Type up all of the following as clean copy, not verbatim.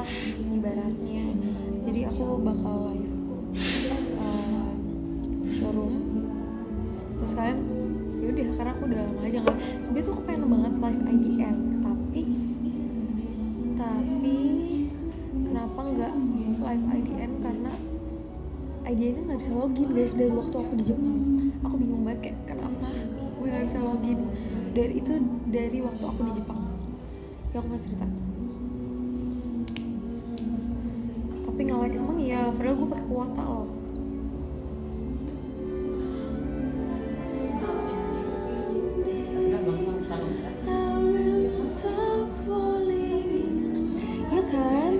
lah ibaratnya. Jadi aku bakal live showroom. Terus kan ya udah, karena aku udah lama aja nggak. Sebenernya tuh aku pengen banget live IDN, tapi kenapa nggak live IDN? Karena IDN-nya nggak bisa login guys dari waktu aku di Jepang. Aku bingung banget kayak kenapa gue nggak bisa login dari waktu aku di Jepang. Ya aku mau cerita. Tapi nge-like emang ya, padahal gue pakai kuota loh. Ya kan?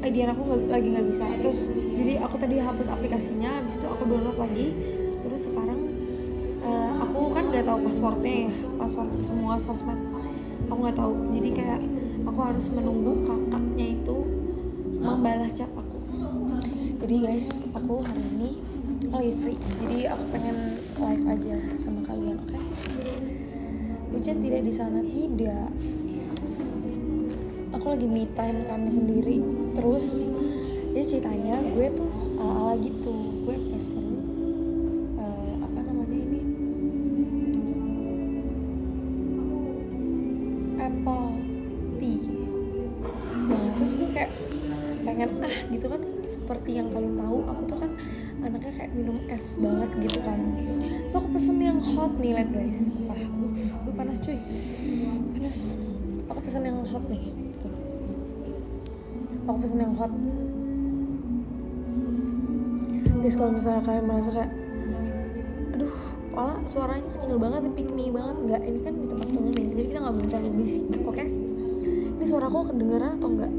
IDN aku lagi nggak bisa. Terus jadi aku tadi hapus aplikasinya, habis itu aku download lagi. Terus sekarang aku kan nggak tahu passwordnya ya, password semua sosmed aku nggak tahu. Jadi kayak aku harus menunggu kakaknya itu membalas chat aku. Jadi guys, aku hari ini lagi free, jadi aku pengen live aja sama kalian, oke? Hujan tidak di sana, tidak. Aku lagi me time kan sendiri. Terus jadi ceritanya gue tuh ala-ala gitu. Gue pesen apple tea. Nah terus gue kayak pengen gitu kan, seperti yang kalian tahu aku tuh kan anaknya kayak minum es banget gitu kan. So aku pesen yang hot nih, lihat guys. Aduh panas cuy, panas. Aku pesen yang hot nih. Tuh. Aku pesen yang hot. Guys, kalau misalnya kalian merasa kayak aduh malah suaranya kecil banget, pick me banget, enggak, ini kan di tempat umum ya, jadi kita nggak boleh terlalu bisik, oke? Ini suaraku kedengeran atau enggak?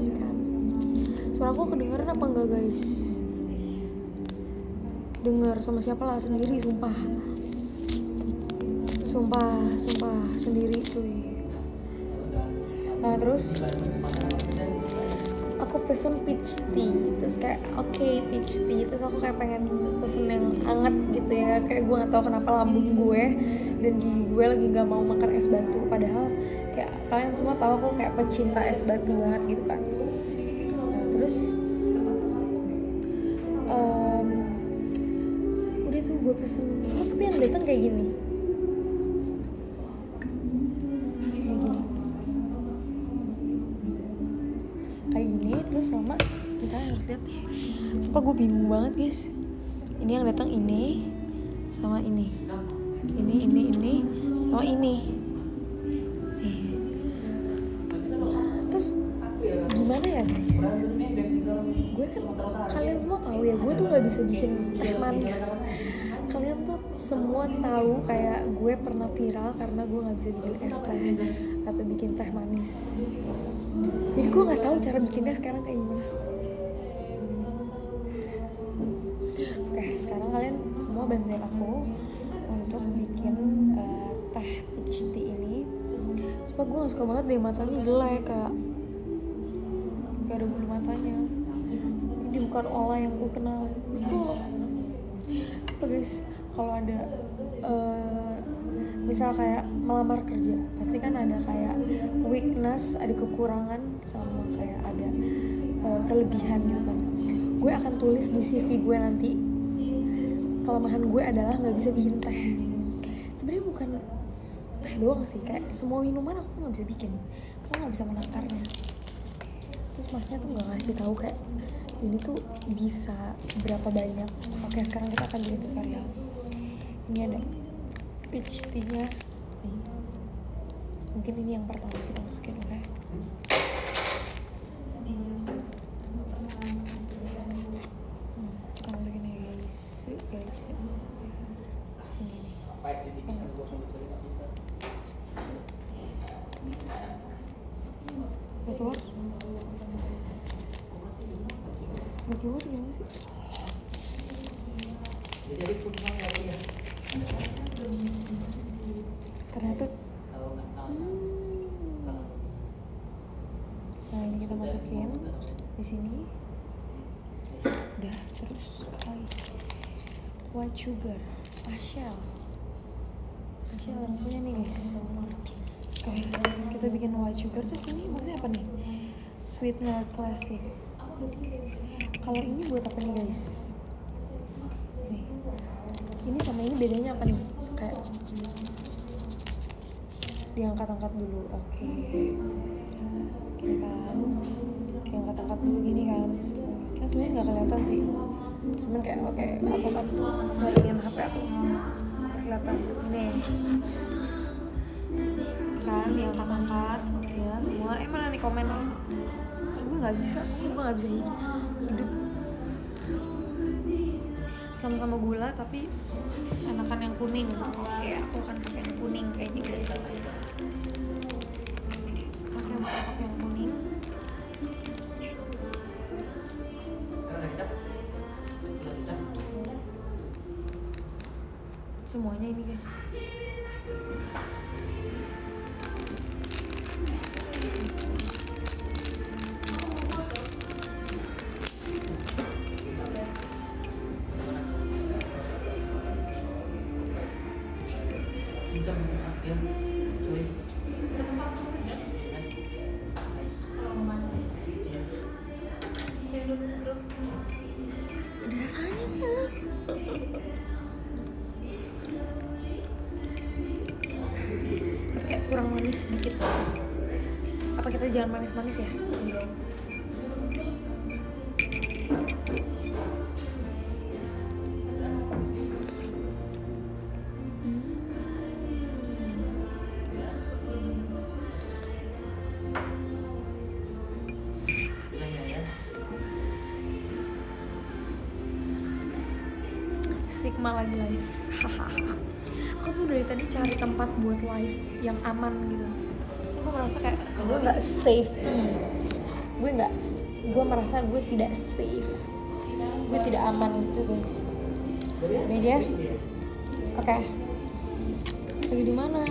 Ikan. Suaraku kedengeran apa enggak guys? Dengar sama siapa lah, sendiri, sumpah sendiri cuy. Nah terus aku pesen peach tea, terus kayak oke, peach tea, terus aku kayak pengen pesen yang anget gitu ya, kayak gue nggak tahu kenapa lambung gue dan gigi gue lagi nggak mau makan es batu, padahal kayak kalian semua tahu aku kayak pecinta es batu banget gitu kan. Nah terus udah tuh gue pesen, terus tapi yang datang kayak gini terus sama kita harus lihat nih. Sumpah gue bingung banget guys. Ini yang datang ini sama ini sama ini. Nih. Terus gimana ya guys? Gue kan kalian semua tahu ya, gue tuh nggak bisa bikin teh manis. Kalian tuh semua tahu kayak gue pernah viral karena gue nggak bisa bikin es teh atau bikin teh manis. Jadi gue nggak tahu cara bikinnya sekarang kayak gimana. Oke, sekarang kalian semua bantuin aku untuk bikin teh peach tea ini. Supaya gue nggak suka banget deh, matanya jelek, kayak gak ada bulu matanya. Ini bukan Ola yang gue kenal. Betul. Coba guys, kalau ada misal kayak melamar kerja, pasti kan ada kayak weakness, ada kekurangan sama kayak ada kelebihan gitu kan. Gue akan tulis di CV gue nanti, kelemahan gue adalah nggak bisa bikin teh. Sebenarnya bukan teh doang sih, kayak semua minuman aku tuh nggak bisa bikin, aku nggak bisa menakarnya. Terus masnya tuh nggak ngasih tahu kayak ini tuh bisa berapa banyak. Oke, sekarang kita akan bikin tutorial. Ini ada peach tea-nya nih. Mungkin ini yang pertama kita masukin, oke? Kita masukin ya guys. Sini nih. Udah keluar? Udah keluar gimana sih? Ternyata nah ini kita masukin di sini. Udah, terus lagi white sugar, Masih lampunya nih guys. Oke, kita bikin white sugar. Terus ini maksudnya apa nih? Sweetener classic. Kalau ini buat apa nih guys? Nih, ini sama ini bedanya apa nih? Kayak diangkat-angkat dulu. Oke. Gini kan, diangkat-angkat dulu gini kan. Kan sebenarnya nggak kelihatan sih. Cuman kayak oke, aku kan ngeliatin HP aku. Kelihatan nih. Kan diangkat-angkat ya semua. Mana nih komennya? Gue nggak bisa hidup sama-sama gula tapi enakan yang kuning. Oke, aku akan pakai yang kuning kayaknya guys. Oke, aku pakai yang kuning. Semuanya ini guys. Ada rasanya nggak? Tapi kayak kurang manis sedikit. Apa kita jangan manis-manis ya? Sigma lagi live. Aku tuh dari tadi cari tempat buat live yang aman gitu. So, gue merasa kayak gue nggak safety. Gue merasa gue tidak safe. Gue tidak aman gitu guys. Ini aja. Oke. Lagi di mana?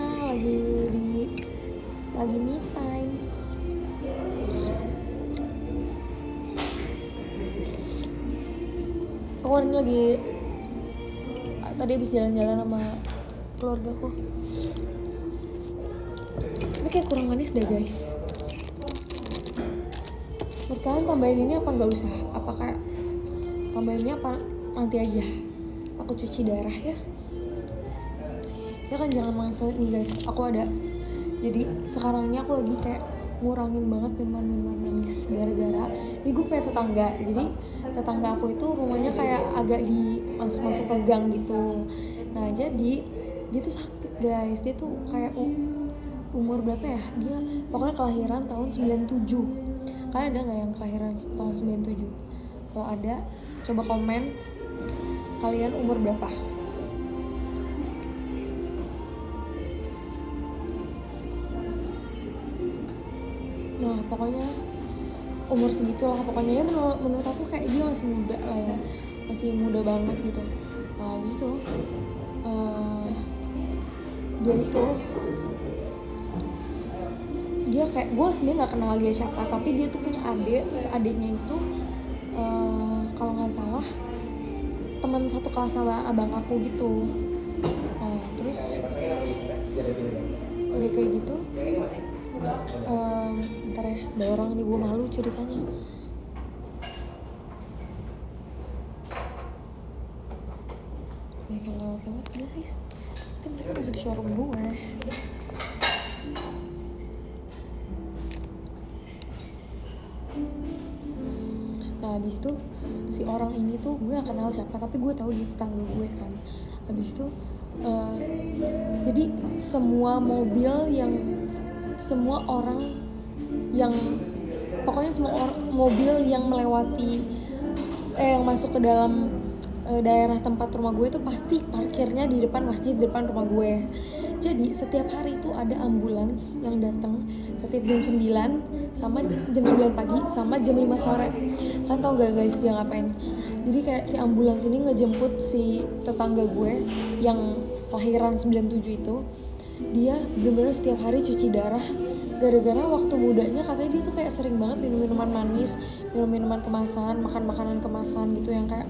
Lagi me time. Aku hari ini lagi tadi habis jalan-jalan sama keluargaku. Ini kayak kurang manis deh guys. Menurut kalian tambahin ini apa nggak usah? Apa kayak tambahinnya apa nanti aja? Aku cuci darah ya. Ya kan jangan langsung nih guys. Aku ada. Jadi sekarang ini aku lagi kayak ngurangin banget minuman manis gara-gara ini gue punya tetangga. Jadi tetangga aku itu rumahnya kayak agak di masuk ke gang gitu. Nah jadi dia tuh sakit guys. Dia tuh kayak umur berapa ya? Dia pokoknya kelahiran tahun 97. Kalian ada gak yang kelahiran tahun 97? Kalau ada coba komen kalian umur berapa. Nah pokoknya umur segitulah pokoknya ya, menurut aku kayak dia masih muda lah ya, masih muda banget gitu. Nah habis itu dia kayak gue sebenarnya nggak kenal dia siapa, tapi dia tuh punya adik. Terus adiknya itu kalau nggak salah teman satu kelas sama abang aku gitu. Nah terus udah kayak gitu bentar ya, ada orang nih, gue malu ceritanya. Ya kalau lewat guys, itu mereka masuk showroom gue. Nah habis itu si orang ini tuh gue gak kenal siapa, tapi gue tahu dia tetangga gue kan. Habis itu jadi semua mobil yang melewati yang masuk ke dalam daerah tempat rumah gue itu pasti parkirnya di depan masjid, di depan rumah gue. Jadi setiap hari itu ada ambulans yang datang setiap jam 9 sama jam 9 pagi sama jam 5 sore. Kan tau gak guys dia ngapain? Jadi kayak si ambulans ini ngejemput si tetangga gue yang kelahiran 97 itu. Dia bener-bener setiap hari cuci darah gara-gara waktu mudanya katanya dia tuh kayak sering banget minum minuman manis, minum minuman kemasan, makan makanan kemasan gitu yang kayak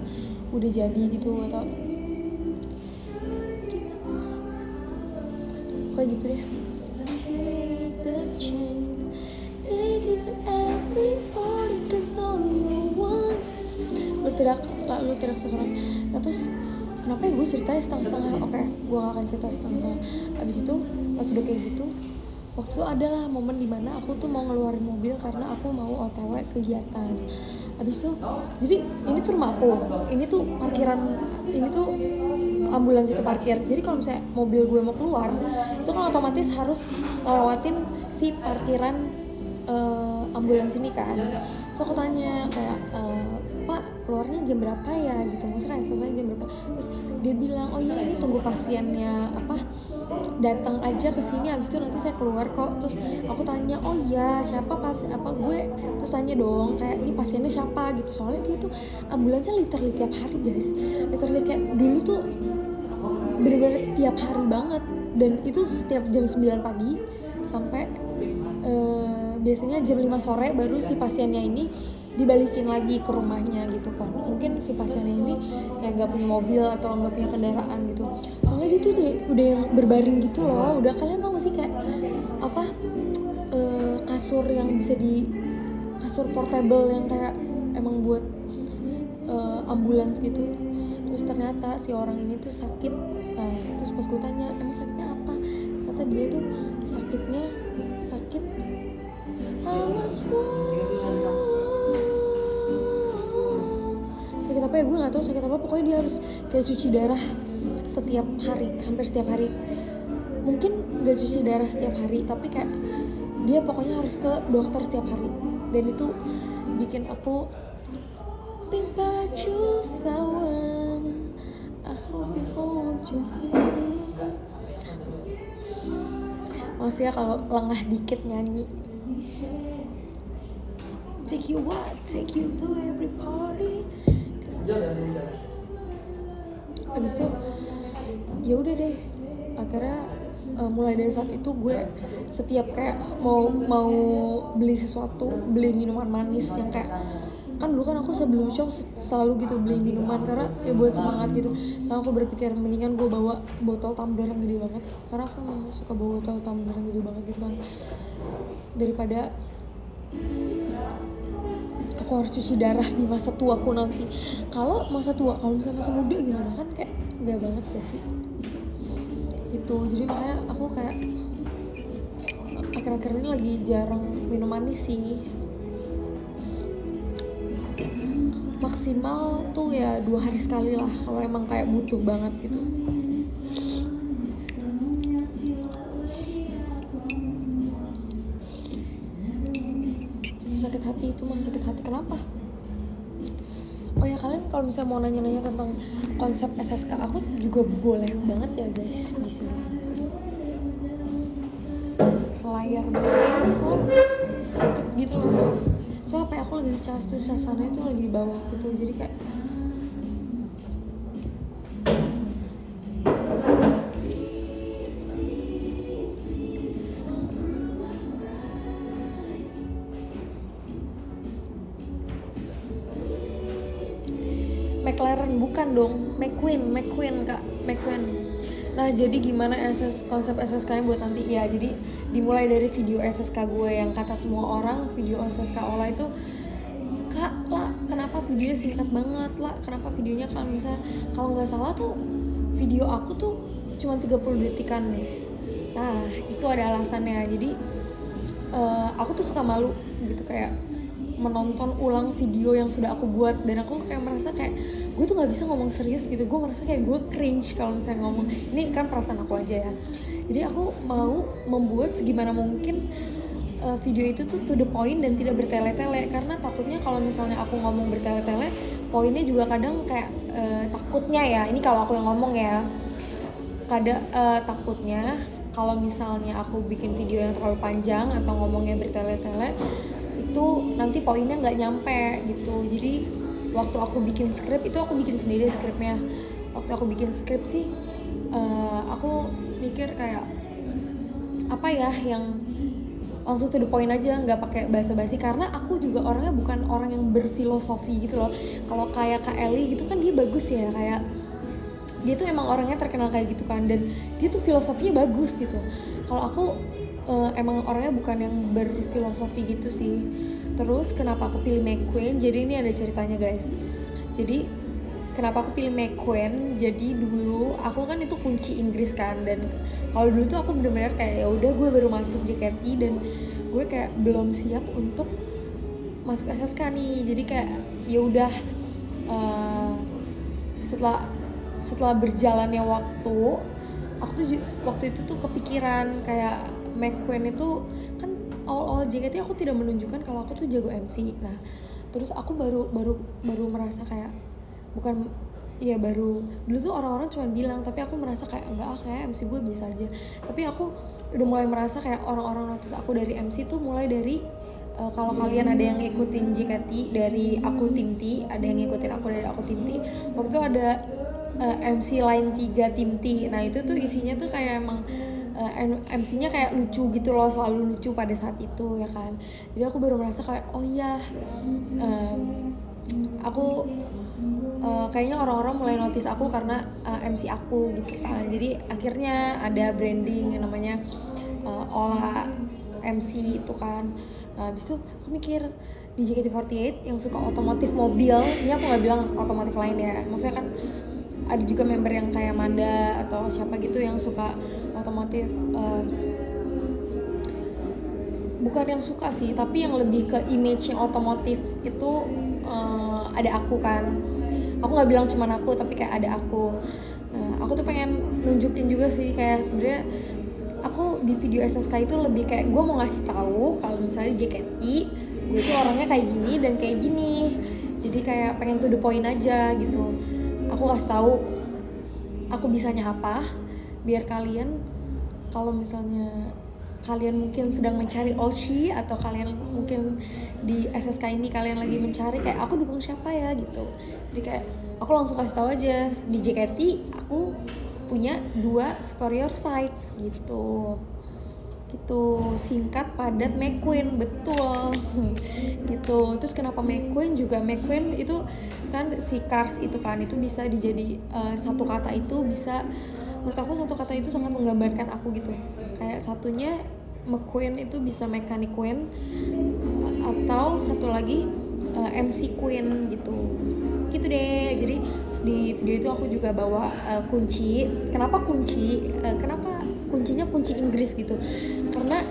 udah jadi gitu atau kayak gitu deh. The chains, take it to every party, 'cause all you want. Lu tidak sekarang. Nah terus kenapa ya gue ceritanya setengah-setengah? Oke, gue gak akan cerita setengah-setengah. Abis itu pas udah kayak gitu, waktu itu adalah momen dimana aku tuh mau ngeluarin mobil karena aku mau OTW kegiatan. Abis itu, jadi ini tuh rumah aku, ini tuh parkiran, ini tuh ambulans itu parkir. Jadi kalau misalnya mobil gue mau keluar, itu kan otomatis harus lewatin si parkiran ambulans ini kan. So aku tanya kayak, Pak keluarnya jam berapa ya gitu, maksudnya selesai jam berapa. Terus dia bilang, oh iya ini tunggu pasiennya datang aja ke sini, habis itu nanti saya keluar kok. Terus aku tanya, oh iya siapa gue, terus tanya dong kayak ini pasiennya siapa gitu, soalnya dia tuh ambulansnya literally tiap hari guys, literally kayak dulu tuh bener-bener tiap hari banget, dan itu setiap jam 9 pagi sampai biasanya jam 5 sore baru si pasiennya ini dibalikin lagi ke rumahnya gitu kan. Mungkin si pasiennya ini kayak gak punya mobil atau gak punya kendaraan gitu, soalnya dia tuh udah yang berbaring gitu loh. Udah, kalian tau gak sih kayak kasur yang bisa kasur portable yang kayak emang buat ambulans gitu. Terus ternyata si orang ini tuh sakit. Nah terus pas gue tanya emang sakitnya apa, kata dia tuh sakit sakit apa ya, gue nggak tahu sakit apa, pokoknya dia harus kayak cuci darah setiap hari, hampir setiap hari. Mungkin gak cuci darah setiap hari, tapi kayak dia pokoknya harus ke dokter setiap hari. Dan itu bikin aku pink baju flower, I hope you hold your hand. Maaf ya kalau lengah dikit nyanyi. Take you to every party. Abis itu ya udah deh, akhirnya mulai dari saat itu gue setiap kayak mau beli sesuatu, beli minuman manis yang kayak, kan dulu kan aku sebelum show selalu gitu beli minuman karena ya buat semangat gitu. Karena aku berpikir mendingan gue bawa botol tumbler yang gede banget, karena aku emang suka bawa botol tumbler yang gede banget gitu kan, daripada aku harus cuci darah di masa tuaku nanti. Kalau masa tua, kalau misalnya masa muda gimana, kan kayak enggak banget ya sih gitu. Jadi makanya aku kayak akhir-akhir ini lagi jarang minum manis sih. Maksimal tuh ya 2 hari sekali lah kalau emang kayak butuh banget gitu. Sakit hati itu mah sakit hati kenapa? Oh ya, kalian kalau misalnya mau nanya-nanya tentang konsep SSK, aku juga boleh banget ya guys di sini. Selayar banget ini soalnya deket gitu loh. Soalnya apa ya, aku lagi di cas, terus casannya itu lagi di bawah gitu, jadi kayak McLaren, bukan dong, McQueen kak, McQueen. Nah jadi gimana konsep SSK-nya buat nanti ya, jadi dimulai dari video SSK gue yang kata semua orang video SSK Ola itu, kak lah kenapa videonya singkat banget lah, kenapa videonya kalau nggak salah tuh video aku tuh cuma 30 detikan deh. Nah itu ada alasannya, jadi aku tuh suka malu gitu kayak menonton ulang video yang sudah aku buat, dan aku kayak merasa kayak gue tuh nggak bisa ngomong serius gitu. Gue merasa kayak gue cringe kalau misalnya ngomong, ini kan perasaan aku aja ya. Jadi aku mau membuat segimana mungkin video itu tuh to the point dan tidak bertele-tele, karena takutnya kalau misalnya aku ngomong bertele-tele, poinnya juga kadang kayak takutnya ya, ini kalau aku yang ngomong ya, takutnya kalau misalnya aku bikin video yang terlalu panjang atau ngomongnya bertele-tele, itu nanti poinnya nggak nyampe gitu. Jadi waktu aku bikin skrip itu aku bikin sendiri skripnya. Waktu aku bikin skrip sih aku mikir kayak apa ya yang langsung to the point aja, nggak pakai basa-basi, karena aku juga orangnya bukan orang yang berfilosofi gitu loh. Kalau kayak Kak Eli gitu kan dia bagus ya, kayak dia tuh emang orangnya terkenal kayak gitu kan, dan dia tuh filosofinya bagus gitu. Kalau aku emang orangnya bukan yang berfilosofi gitu sih. Terus kenapa aku pilih McQueen? Jadi ini ada ceritanya guys. Jadi kenapa aku pilih McQueen? Jadi dulu aku kan itu kunci Inggris kan, dan kalau dulu tuh aku benar-benar kayak ya udah gue baru masuk JKT dan gue kayak belum siap untuk masuk SSK nih. Jadi kayak ya udah setelah berjalannya waktu, aku tuh waktu itu tuh kepikiran kayak McQueen itu kan awal-awal JKT aku tidak menunjukkan kalau aku tuh jago MC. Nah, terus aku baru merasa kayak bukan ya baru dulu tuh orang-orang cuma bilang, tapi aku merasa kayak enggak, kayak MC gue bisa aja. Tapi aku udah mulai merasa kayak orang-orang notice aku dari MC tuh mulai dari kalau kalian ada yang ngikutin JKT dari Aku Tim T, ada yang ngikutin aku dari Aku Tim T, waktu itu ada MC Line 3 Tim T. Nah itu tuh isinya tuh kayak emang MC-nya kayak lucu gitu loh, selalu lucu pada saat itu ya kan. Jadi aku baru merasa kayak oh iya, aku kayaknya orang-orang mulai notice aku karena MC aku gitu kan. Jadi akhirnya ada branding yang namanya Ola MC itu kan. Nah habis itu aku mikir di JKT48 yang suka otomotif mobil, ini aku nggak bilang otomotif lain ya, maksudnya kan ada juga member yang kayak Manda atau siapa gitu yang suka otomotif, bukan yang suka sih, tapi yang lebih ke image-nya otomotif itu ada aku kan. Aku nggak bilang cuman aku, tapi kayak ada aku. Nah aku tuh pengen nunjukin juga sih kayak sebenarnya aku di video SSK itu lebih kayak gue mau ngasih tahu kalau misalnya JKT gue tuh orangnya kayak gini dan kayak gini. Jadi kayak pengen to the point aja gitu. Aku kasih tahu aku bisanya apa, biar kalian kalau misalnya kalian mungkin sedang mencari Oshi atau kalian mungkin di SSK ini kalian lagi mencari kayak aku dukung siapa ya gitu. Jadi kayak aku langsung kasih tahu aja di JKT aku punya 2 superior sites gitu. Singkat padat McQueen, betul. Gitu. Terus kenapa McQueen juga? McQueen itu kan si Cars itu kan, itu bisa dijadi satu kata itu bisa, menurut aku satu kata itu sangat menggambarkan aku gitu. Kayak satunya McQueen itu bisa mechanic queen, atau satu lagi MC Queen gitu deh. Jadi di video itu aku juga bawa kunci. Kenapa kunci? Kenapa kuncinya kunci Inggris gitu? Karena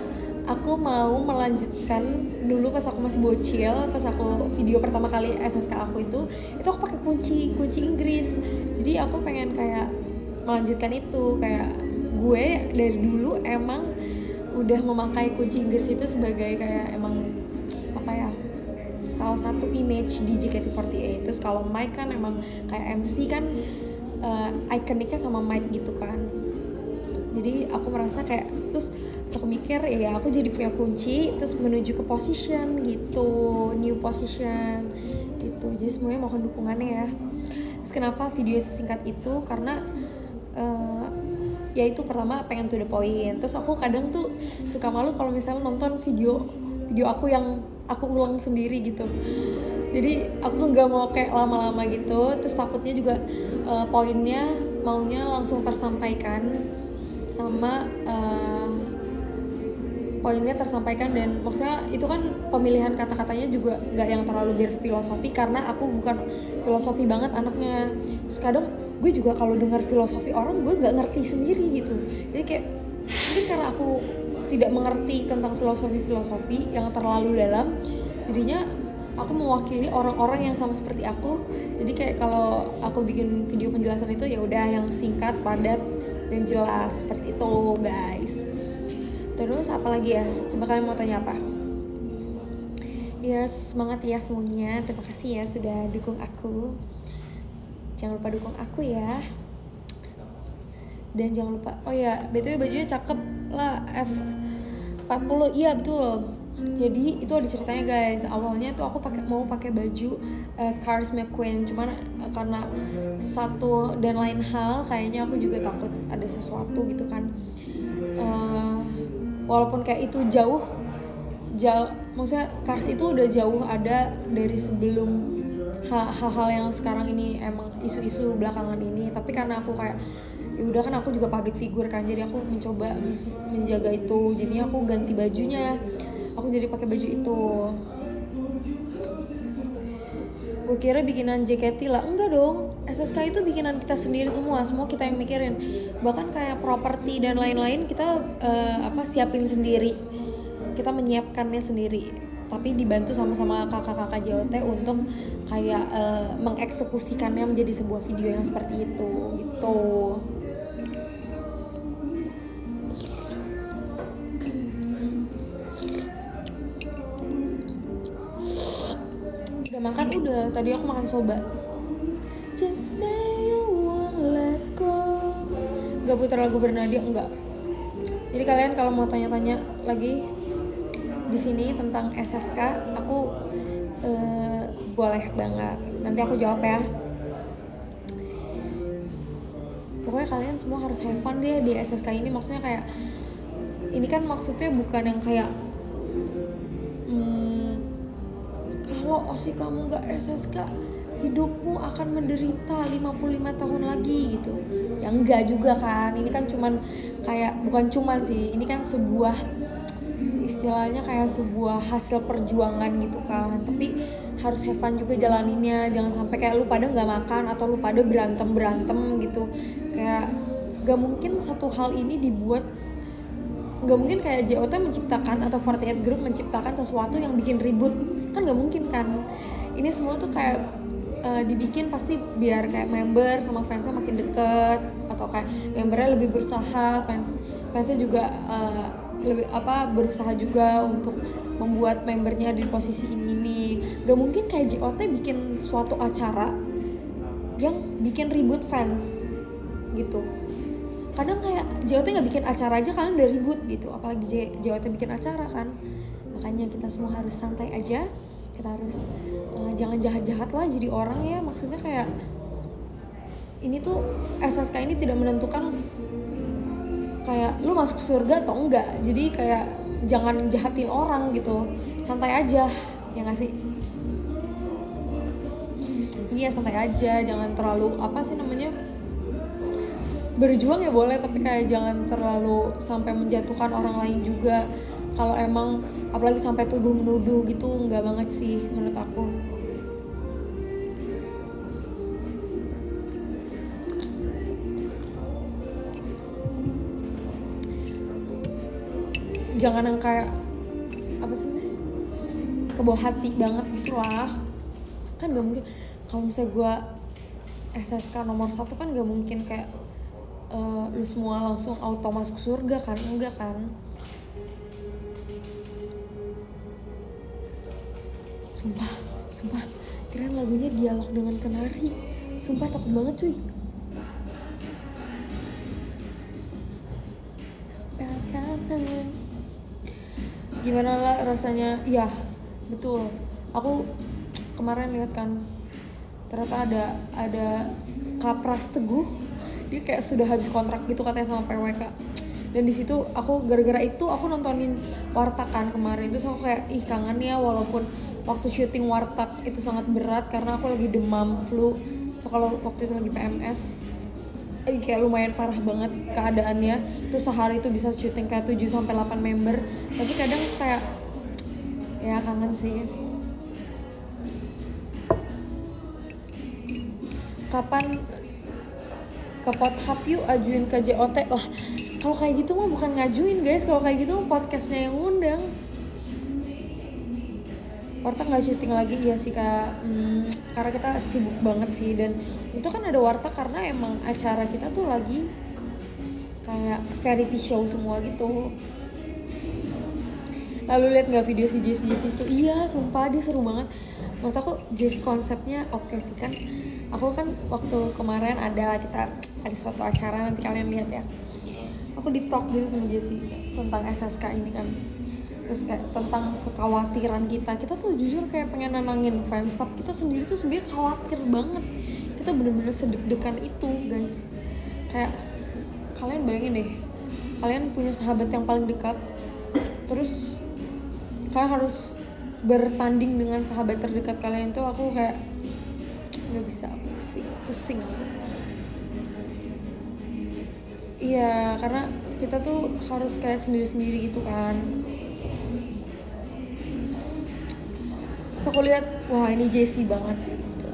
aku mau melanjutkan dulu pas aku masih bocil, pas aku video pertama kali SSK aku itu aku pakai kunci Inggris. Jadi aku pengen kayak melanjutkan itu, kayak gue dari dulu emang udah memakai kunci Inggris itu sebagai kayak emang apa ya, salah satu image di JKT48. Terus kalau Mike kan emang kayak MC kan ikoniknya sama Mike gitu kan. Jadi aku merasa kayak terus aku mikir ya aku jadi punya kunci, terus menuju ke position gitu, new position gitu. Jadi semuanya mohon dukungannya ya. Terus kenapa video sesingkat itu? Karena ya itu pertama pengen to the point. Terus aku kadang tuh suka malu kalau misalnya nonton video aku yang aku ulang sendiri gitu. Jadi aku nggak mau kayak lama-lama gitu. Terus takutnya juga poinnya maunya langsung tersampaikan sama poinnya tersampaikan, dan maksudnya itu kan pemilihan kata-katanya juga nggak yang terlalu berfilosofi karena aku bukan filosofi banget anaknya. Terus kadang gue juga kalau dengar filosofi orang gue nggak ngerti sendiri gitu. Jadi kayak mungkin karena aku tidak mengerti tentang filosofi yang terlalu dalam, jadinya aku mewakili orang-orang yang sama seperti aku. Jadi kayak kalau aku bikin video penjelasan itu ya udah yang singkat, padat, dan jelas seperti itu guys. Terus apa lagi ya? Coba kalian mau tanya apa? Ya semangat ya semuanya. Terima kasih ya sudah dukung aku. Jangan lupa dukung aku ya. Dan jangan lupa, oh ya BTW bajunya cakep lah, F40. Iya betul. Jadi itu ada ceritanya guys. Awalnya tuh aku mau pakai baju Cars McQueen, cuman karena satu dan lain hal kayaknya aku juga takut ada sesuatu gitu kan. Walaupun kayak itu jauh, maksudnya Cars itu udah jauh ada dari sebelum hal-hal yang sekarang ini emang isu-isu belakangan ini, tapi karena aku kayak ya udah kan aku juga public figure kan, jadi aku mencoba menjaga itu, jadinya aku ganti bajunya, aku jadi pakai baju itu. Gue kira bikinan JKT lah, enggak dong, SSK itu bikinan kita sendiri semua kita yang mikirin, bahkan kayak properti dan lain-lain kita siapin sendiri, kita menyiapkannya sendiri, tapi dibantu sama kakak-kakak JOT untuk kayak mengeksekusikannya menjadi sebuah video yang seperti itu gitu. Udah makan? Udah, tadi aku makan soba. Just say you won't let go. Gak putar lagu Bernadia, enggak. Jadi kalian kalau mau tanya-tanya lagi di sini tentang SSK, aku boleh banget. Nanti aku jawab ya. Pokoknya kalian semua harus have fun deh di SSK ini. Maksudnya kayak ini kan maksudnya bukan yang kayak kalau kamu gak SSK hidupmu akan menderita 55 tahun lagi gitu. Ya enggak juga kan. Ini kan cuman kayak, bukan cuman sih, ini kan sebuah istilahnya kayak sebuah hasil perjuangan gitu kan. Tapi harus have fun juga jalaninnya. Jangan sampai kayak lu pada gak makan atau lu pada berantem gitu. Kayak gak mungkin satu hal ini dibuat, gak mungkin kayak JOT menciptakan atau 48 Group menciptakan sesuatu yang bikin ribut, kan gak mungkin kan. Ini semua tuh kayak dibikin pasti biar kayak member sama fansnya makin deket, atau kayak membernya lebih berusaha, fansnya juga lebih berusaha juga untuk membuat membernya di posisi ini. Gak mungkin kayak JOT bikin suatu acara yang bikin ribut fans gitu. Kadang kayak JOT nggak bikin acara aja kalian udah ribut gitu, apalagi JOT bikin acara kan. Makanya kita semua harus santai aja, kita harus jangan jahat-jahat lah jadi orang ya. Maksudnya kayak ini tuh SSK ini tidak menentukan kayak lu masuk surga atau enggak, jadi kayak jangan jahatin orang gitu, santai aja ya nggak sih? Iya santai aja, jangan terlalu berjuang ya boleh, tapi kayak jangan terlalu sampai menjatuhkan orang lain juga. Kalau emang apalagi sampai tuduh-menuduh gitu, nggak banget sih menurut aku. Jangan yang kayak kebawa hati banget gitu lah. Kan nggak mungkin kalau misalnya gue SSK nomor 1 kan nggak mungkin kayak lu semua langsung auto masuk surga kan, enggak kan. Sumpah keren lagunya dialog dengan kenari, sumpah takut banget cuy. Gimana lah rasanya? Ya betul, aku kemarin lihat kan ternyata ada Kapras Teguh, dia kayak sudah habis kontrak gitu katanya sama PWK. Dan di situ aku gara-gara itu aku nontonin Warteg kan kemarin, terus aku kayak kangen ya, walaupun waktu syuting Warteg itu sangat berat karena aku lagi demam flu. So kalau waktu itu lagi PMS kayak lumayan parah banget keadaannya. Terus sehari itu bisa syuting kayak 7-8 member. Tapi kadang kayak ya kangen sih. Kapan ke Pothap yuk, ajuin ke JOT lah. Kalau kayak gitu mah bukan ngajuin guys, kalau kayak gitu mah podcastnya yang ngundang. Warteg nggak syuting lagi ya sih kak, karena kita sibuk banget sih. Dan itu kan ada Warteg karena emang acara kita tuh lagi kayak variety show semua gitu. Lalu lihat nggak video si Jessie itu? Iya sumpah dia seru banget. Menurut aku Jessie konsepnya oke sih kan. Aku kan waktu kemarin kita ada suatu acara, nanti kalian lihat ya. Aku di talk gitu sama Jessie tentang SSK ini kan. Terus kayak tentang kekhawatiran kita tuh jujur kayak pengen nenangin fans, tapi kita sendiri tuh sebenarnya khawatir banget. Kita bener-bener sedeg-degan itu guys. Kayak kalian bayangin deh, kalian punya sahabat yang paling dekat, terus kalian harus bertanding dengan sahabat terdekat kalian. Itu aku kayak nggak bisa, pusing aku. Iya, karena kita tuh harus kayak sendiri-sendiri gitu kan. So aku lihat, wah ini Jessie banget sih gitu.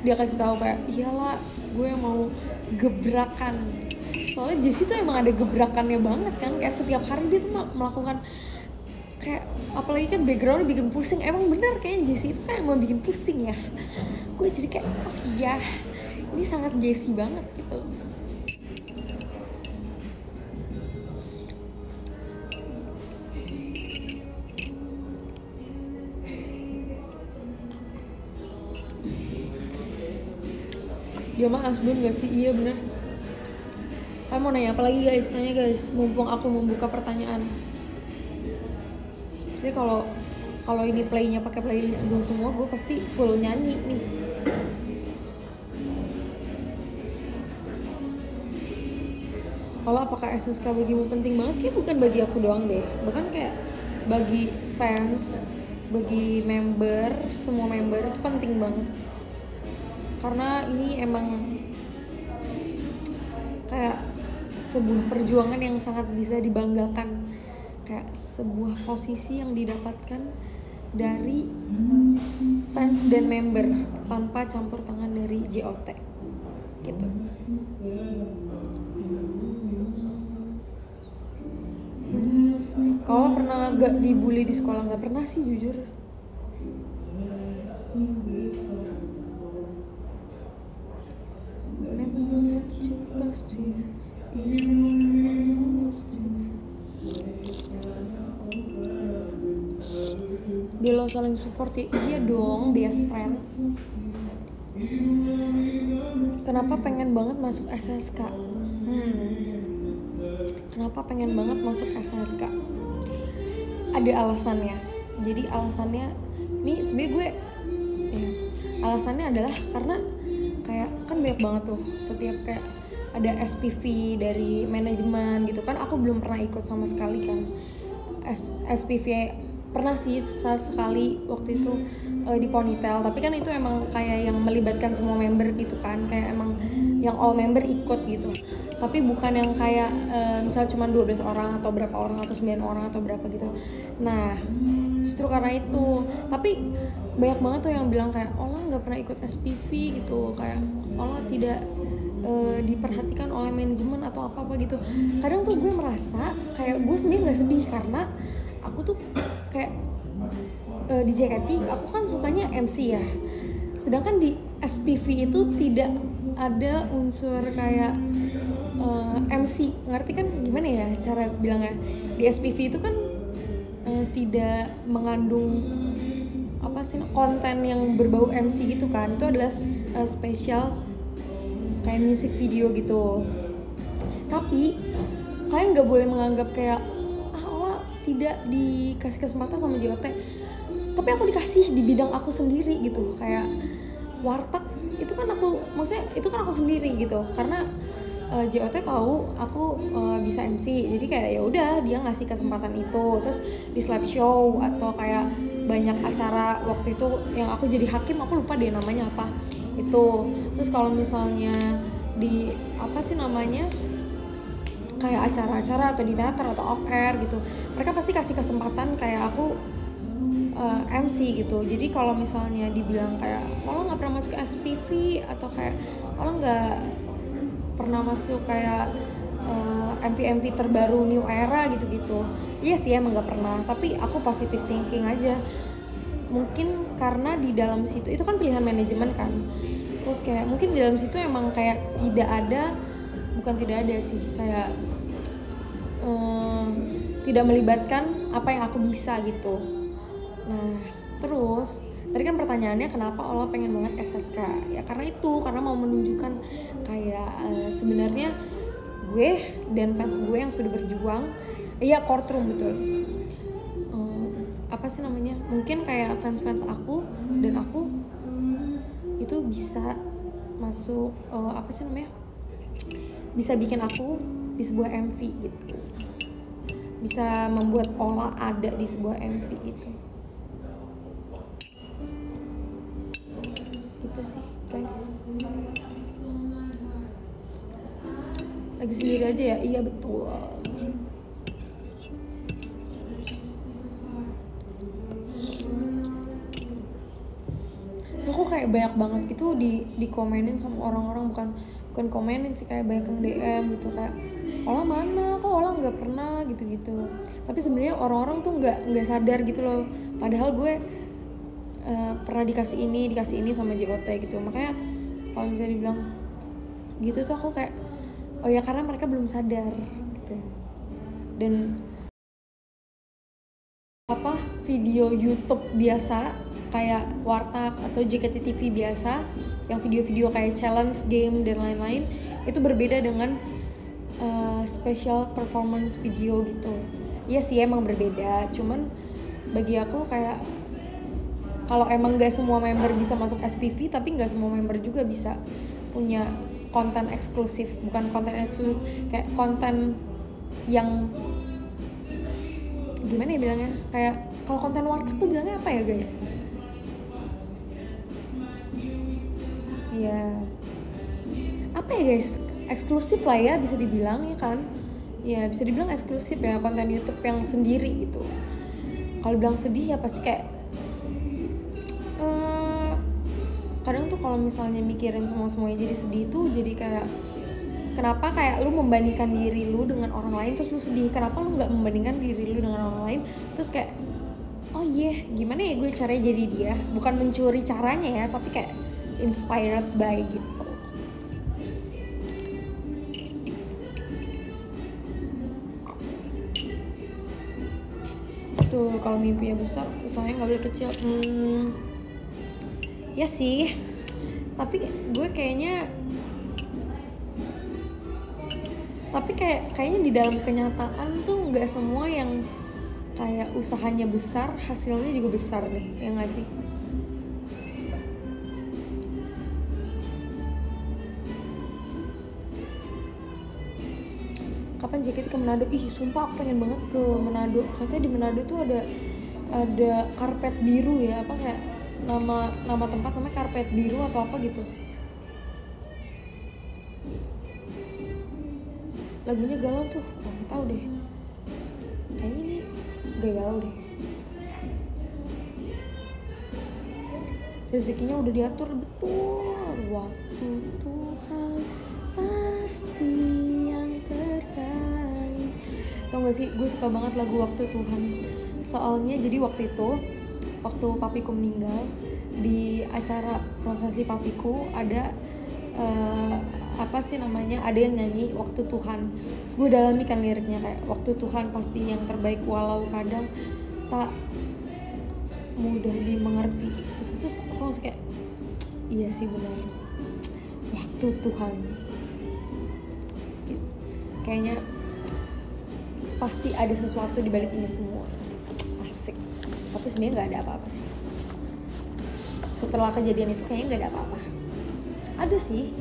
Dia kasih tahu kayak, iyalah gue mau gebrakan. Soalnya Jessie tuh emang ada gebrakannya banget kan, kayak setiap hari dia tuh melakukan kayak, apalagi kan backgroundnya bikin pusing. Emang benar kayaknya Jessie itu kan emang bikin pusing ya. Gue jadi kayak, oh iya, ini sangat Jessie banget gitu. Dia mah asbun gak sih? Iya bener. Kamu mau nanya apa lagi guys? Tanya guys, mumpung aku membuka pertanyaan. Jadi kalau ini playnya pakai playlist gue semua, gue pasti full nyanyi nih. Kalau apakah SSK bagimu penting banget? Kayak bukan bagi aku doang deh. Bahkan kayak bagi fans, bagi member, semua member itu penting banget. Karena ini emang kayak sebuah perjuangan yang sangat bisa dibanggakan, kayak sebuah posisi yang didapatkan dari fans dan member tanpa campur tangan dari JOT gitu. Kalau pernah gak dibully di sekolah? Gak pernah sih jujur. Dia lo saling support ya, iya dong, best friend. Kenapa pengen banget masuk SSK? Kenapa pengen banget masuk SSK? Ada alasannya. Jadi alasannya, nih sebenernya gue ya, alasannya adalah karena kayak kan banyak banget tuh setiap kayak ada SPV dari manajemen gitu kan. Aku belum pernah ikut sama sekali kan SPV. Pernah sih sekali waktu itu di Ponytail, tapi kan itu emang kayak yang melibatkan semua member gitu kan, kayak emang yang all member ikut gitu. Tapi bukan yang kayak misalnya cuma 12 orang atau berapa orang atau 9 orang atau berapa gitu. Nah justru karena itu. Tapi banyak banget tuh yang bilang kayak Ola gak pernah ikut SPV gitu, kayak Ola tidak diperhatikan oleh manajemen atau apa-apa gitu. Kadang tuh gue merasa kayak gue sebenarnya gak sedih, karena aku tuh kayak di JKT aku kan sukanya MC ya, sedangkan di SPV itu tidak ada unsur kayak MC. Ngerti kan gimana ya cara bilangnya? Di SPV itu kan tidak mengandung apa sih konten yang berbau MC gitu kan. Itu adalah spesial kayak music video gitu. Tapi kalian nggak boleh menganggap kayak Ola tidak dikasih kesempatan sama JOT. Tapi aku dikasih di bidang aku sendiri gitu. Kayak warteg itu kan aku, maksudnya itu kan aku sendiri gitu. Karena JOT tahu aku bisa MC, jadi kayak ya udah dia ngasih kesempatan itu. Terus di slap show atau kayak banyak acara waktu itu yang aku jadi hakim, aku lupa deh namanya apa itu. Terus kalau misalnya di apa sih namanya kayak acara-acara atau di teater atau off air gitu, mereka pasti kasih kesempatan kayak aku MC gitu. Jadi kalau misalnya dibilang kayak Ola nggak pernah masuk ke SPV atau kayak Ola nggak pernah masuk kayak MV terbaru New Era gitu-gitu, iya sih emang nggak pernah. Tapi aku positive thinking aja. Mungkin karena di dalam situ itu kan pilihan manajemen kan. Terus kayak mungkin di dalam situ emang kayak tidak ada sih kayak tidak melibatkan apa yang aku bisa gitu. Nah terus tadi kan pertanyaannya kenapa Ola pengen banget SSK? Ya karena mau menunjukkan kayak sebenarnya gue dan fans gue yang sudah berjuang. Iya, courtroom betul. Apa sih namanya? Mungkin kayak fans aku dan aku itu bisa masuk apa sih namanya? Bisa bikin aku di sebuah MV gitu. Bisa membuat Ola ada di sebuah MV itu. gitu sih guys. Lagi sendiri aja ya? Iya betul. So aku kayak banyak banget gitu di komenin sama orang-orang, bukan komenin sih, kayak banyak yang DM gitu kayak Ola mana, kok Ola nggak pernah gitu-gitu. Tapi sebenarnya orang-orang tuh nggak sadar gitu loh. Padahal gue pernah dikasih ini sama JOT gitu. Makanya kalau misalnya dibilang gitu tuh aku kayak oh ya karena mereka belum sadar gitu. Dan apa video YouTube biasa kayak Warteg atau JKT TV biasa yang video-video kayak challenge game dan lain-lain itu berbeda dengan special performance video gitu. Iya sih emang berbeda, cuman bagi aku kayak kalau emang gak semua member bisa masuk SPV, tapi gak semua member juga bisa punya konten eksklusif. Bukan konten eksklusif, kayak konten yang gimana ya bilangnya, kayak kalau konten Warteg tuh bilangnya apa ya guys? Ya apa ya guys, eksklusif lah ya bisa dibilang ya kan. Ya bisa dibilang eksklusif ya, konten YouTube yang sendiri gitu. Kalau bilang sedih ya pasti kayak kadang tuh kalau misalnya mikirin semuanya jadi sedih tuh jadi kayak kenapa kayak lu membandingkan diri lu dengan orang lain terus lu sedih, kenapa lu nggak membandingkan diri lu dengan orang lain terus kayak oh iya gimana ya gue caranya jadi dia, bukan mencuri caranya ya tapi kayak inspired by gitu. Tuh kalau mimpinya besar usahanya nggak boleh kecil. Ya sih, tapi gue kayaknya kayaknya di dalam kenyataan tuh nggak semua yang kayak usahanya besar hasilnya juga besar deh, ya nggak sih? Kapan JKT ke Manado? Ih sumpah aku pengen banget ke Manado. Katanya di Manado tuh ada karpet biru ya, apa kayak nama tempat namanya karpet biru atau apa gitu. Lagunya galau tuh, nggak tahu deh. Kayaknya ini gak galau deh. Rezekinya udah diatur betul. Waktu Tuhan pasti yang terbaik. Tau gak sih, gue suka banget lagu Waktu Tuhan. Soalnya jadi waktu papiku meninggal, di acara prosesi papiku ada apa sih namanya, ada yang nyanyi Waktu Tuhan. Terus gue dalami kan liriknya kayak waktu Tuhan pasti yang terbaik walau kadang tak mudah dimengerti. Terus aku langsung kayak iya sih benar, waktu Tuhan gitu. Kayaknya pasti ada sesuatu di balik ini semua. Asik. Tapi sebenarnya nggak ada apa-apa sih. Setelah kejadian itu kayaknya nggak ada apa-apa. Ada sih.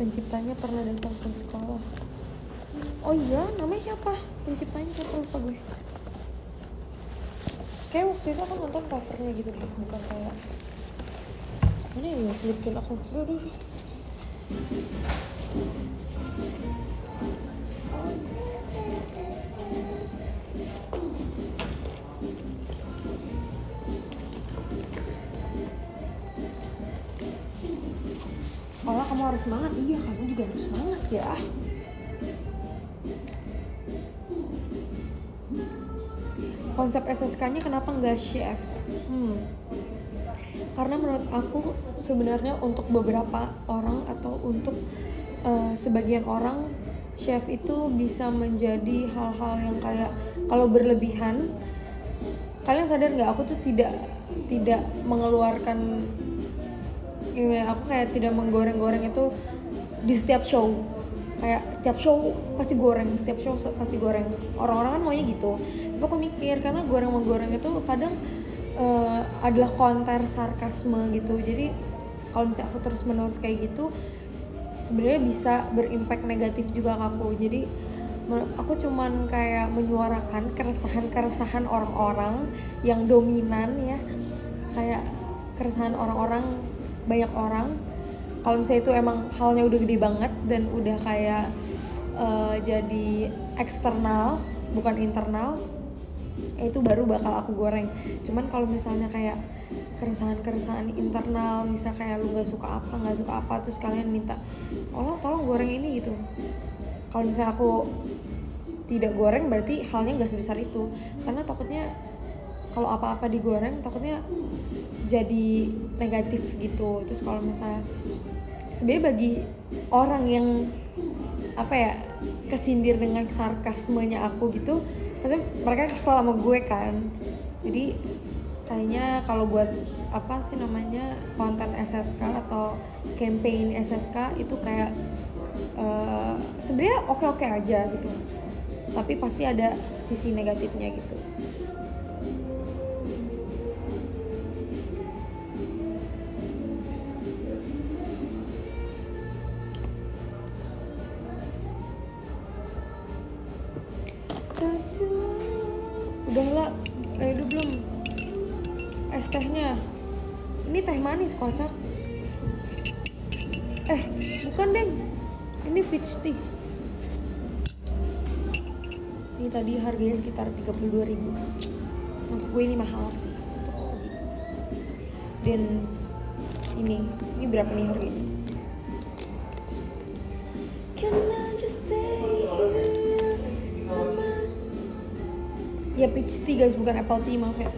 Penciptanya pernah datang ke sekolah. Oh iya, namanya siapa? Penciptanya siapa, lupa gue. Kayak waktu itu aku nonton covernya gitu deh, bukan kayak mana ya, selipkin aku. Aduh. Olah kamu harus semangat. Iya kamu juga harus semangat ya. Konsep SSK-nya kenapa nggak chef? Karena menurut aku sebenarnya untuk beberapa orang atau untuk sebagian orang chef itu bisa menjadi hal-hal yang kayak kalau berlebihan. Kalian sadar nggak? Aku tuh tidak mengeluarkan, aku kayak tidak menggoreng-goreng itu di setiap show. Kayak setiap show pasti goreng, setiap show pasti goreng. Orang-orang kan maunya gitu. Tapi aku mikir karena goreng-menggoreng itu kadang adalah konter sarkasme gitu. Jadi kalau misalnya aku terus-menerus kayak gitu, sebenarnya bisa berimpact negatif juga ke aku. Jadi Aku cuman kayak menyuarakan keresahan orang-orang yang dominan ya, kayak keresahan orang-orang, banyak orang. Kalau misalnya itu emang halnya udah gede banget dan udah kayak jadi eksternal bukan internal, itu baru bakal aku goreng. Cuman kalau misalnya kayak keresahan internal, misal kayak lu nggak suka apa terus kalian minta Allah tolong goreng ini gitu, kalau misalnya aku tidak goreng berarti halnya nggak sebesar itu, karena takutnya kalau apa-apa digoreng takutnya jadi negatif gitu. Terus kalau misalnya sebenarnya bagi orang yang apa ya, kesindir dengan sarkasmenya aku gitu, pasti mereka kesel sama gue kan. Jadi kayaknya kalau buat apa sih namanya, konten SSK atau campaign SSK itu kayak sebenarnya oke-oke aja gitu, tapi pasti ada sisi negatifnya gitu. Udahlah, udah belum es tehnya? Ini teh manis kocak. Bukan deng, ini peach tea. Ini tadi harganya sekitar 32.000. Untuk gue ini mahal sih untuk segini. Dan ini berapa nih harganya? Can I just stay here? Ya peach tea guys, bukan apple tea, maaf ya.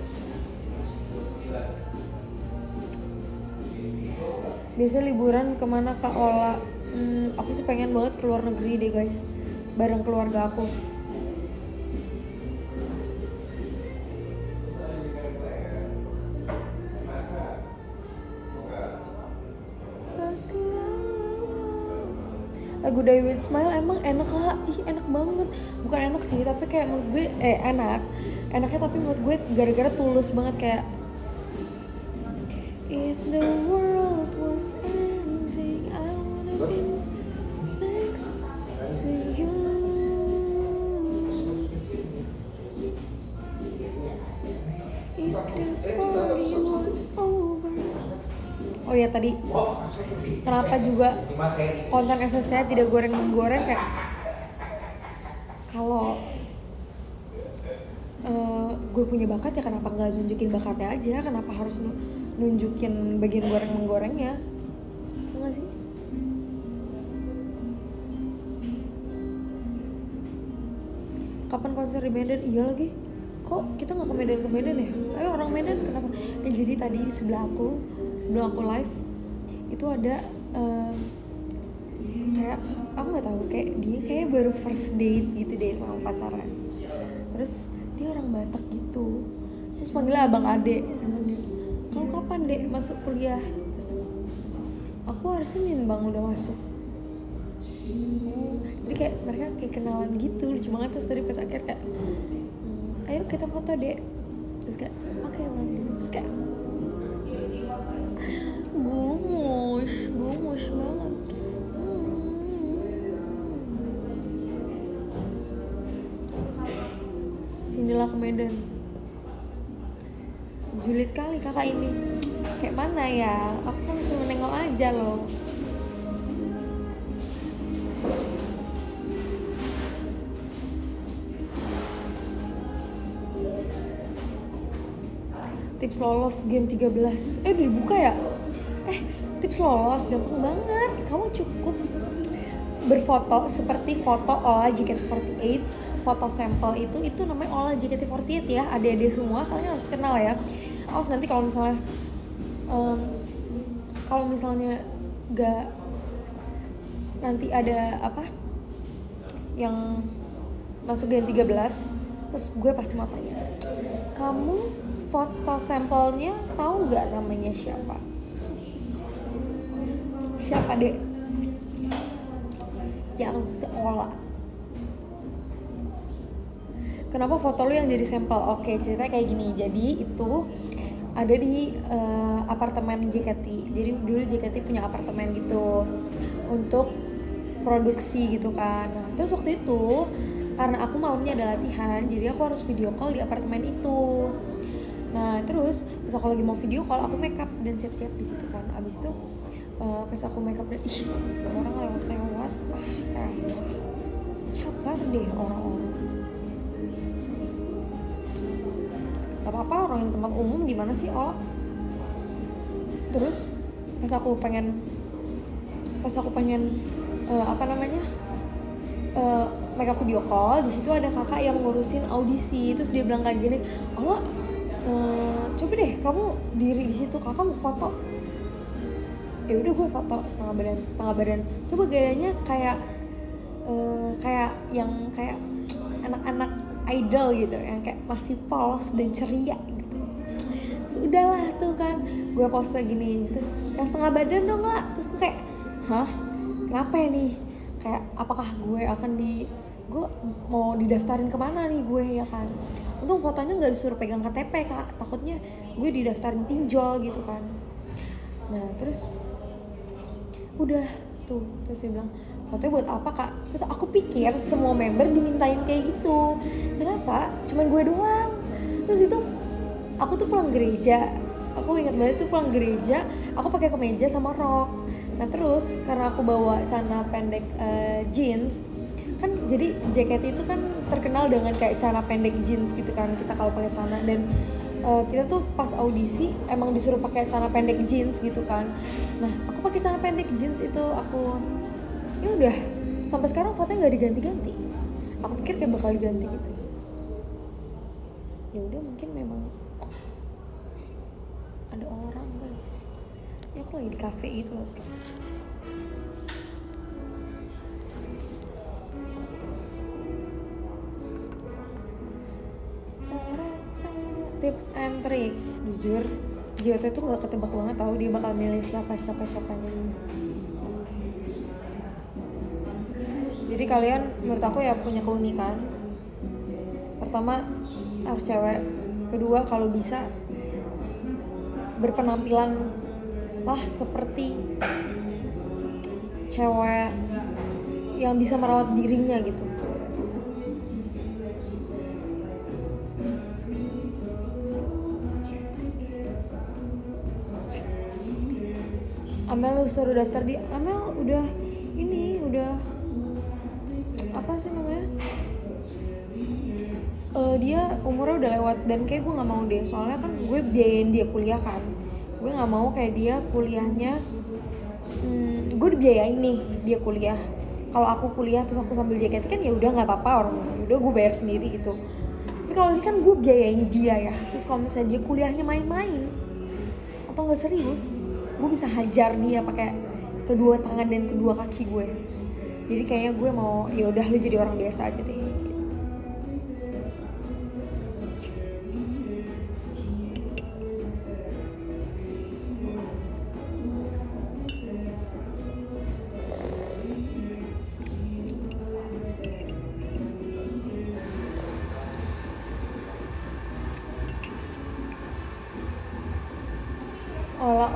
Biasa liburan kemana Kak Ola? Aku sih pengen banget ke luar negeri deh guys, bareng keluarga aku. Lagu Die With Smile emang enak lah, enak banget. Bukan enak sih, tapi kayak menurut gue enaknya tapi menurut gue gara-gara tulus banget, kayak if the world was ending I wanna be next to you. If the party was over. Oh ya tadi kenapa juga konten SSK tidak goreng-menggoreng, kayak kalau gue punya bakat ya kenapa nggak nunjukin bakatnya aja, kenapa harus nunjukin bagian goreng-menggorengnya, itu nggak sih? Kapan konser di Medan? Iya lagi, kok kita nggak ke Medan ya? Ayo orang Medan kenapa? Jadi tadi di sebelah aku live itu ada kayak aku nggak tahu, kayak dia kayak baru first date gitu deh sama pasangan. Terus dia orang Batak gitu, terus panggilnya Abang Ade. Kamu kapan dek masuk kuliah? Terus aku hari Senin bang udah masuk. Jadi kayak mereka kayak kenalan gitu, lucu banget. Terus tadi pas akhir kayak ayo kita foto dek, terus kayak oke bang gitu. Terus kayak gumus banget. Sinilah ke Medan. Julid kali kakak ini. Kayak mana ya? Aku kan cuma nengok aja loh. Tips lolos Gen 13. Udah dibuka ya? Tips lolos gampang banget. Kamu cukup berfoto seperti foto Ola JKT48. Foto sampel itu namanya Ola JKT48 ya. Adik-adik semua kalian harus kenal ya. Awas nanti kalau misalnya gak, nanti ada apa yang masuk Gen 13, terus gue pasti mau tanya, kamu foto sampelnya tahu nggak namanya siapa? Siapa dek? Yang seolah. Kenapa foto lu yang jadi sampel? Oke, ceritanya kayak gini. Jadi itu ada di apartemen JKT. Jadi dulu JKT punya apartemen gitu untuk produksi gitu kan. Nah, terus waktu itu karena aku malamnya ada latihan, jadi aku harus video call di apartemen itu. Nah terus pas aku lagi mau video call, aku make up dan siap-siap di situ kan. Abis itu pas aku make up dan orang lewat-lewat, cabar deh orang-orang. Gak apa-apa, orang di tempat umum gimana sih, Terus pas aku pengen make up video call, di situ ada kakak yang ngurusin audisi. Terus dia bilang kayak gini, coba deh kamu diri di situ, kakak mau foto. Ya udah gue foto setengah badan. Coba gayanya kayak anak-anak idol gitu, yang kayak masih polos dan ceria gitu. Sudahlah tuh kan, gue pose gini, terus yang setengah badan dong lah. Terus gue kayak, kenapa ya nih? Kayak apakah gue mau didaftarin kemana nih gue, ya kan? Untung fotonya nggak disuruh pegang KTP kak, takutnya gue didaftarin pinjol gitu kan. Nah terus udah tuh, terus dia bilang, fotonya buat apa kak? Terus aku pikir semua member dimintain kayak gitu, ternyata cuman gue doang. Terus itu aku tuh pulang gereja, aku ingat banget tuh pulang gereja, aku pakai kemeja sama rok. Nah terus karena aku bawa celana pendek jeans kan, jadi JKT itu kan terkenal dengan kayak celana pendek jeans gitu kan, kita kalau pakai celana. Dan kita tuh pas audisi emang disuruh pakai celana pendek jeans gitu kan. Nah aku pakai celana pendek jeans itu, aku ya udah sampai sekarang fotonya nggak diganti-ganti. Aku pikir kayak bakal diganti gitu. Ya udah, mungkin memang ada orang guys. Ya aku lagi di cafe gitu loh. Tips and tricks, jujur JOT tuh nggak ketebak banget tahu dia bakal milih siapanya. Jadi kalian menurut aku ya punya keunikan. Pertama harus cewek, kedua kalau bisa berpenampilan lah seperti cewek yang bisa merawat dirinya gitu. Amel lu suruh daftar di Amel udah apa sih namanya? Dia umurnya udah lewat dan kayak gue nggak mau deh, soalnya kan gue biayain dia kuliah kan. Gue nggak mau kayak dia kuliahnya, gue dibiayain nih dia kuliah. Kalau aku kuliah terus aku sambil JKT kan ya udah nggak apa-apa, orang udah gue bayar sendiri gitu. Tapi kalau ini kan gue biayain dia ya. Terus kalau misalnya dia kuliahnya main-main atau nggak serius, gue bisa hajar dia pakai kedua tangan dan kedua kaki gue. Jadi kayaknya gue mau ya udah lu jadi orang biasa aja deh gitu.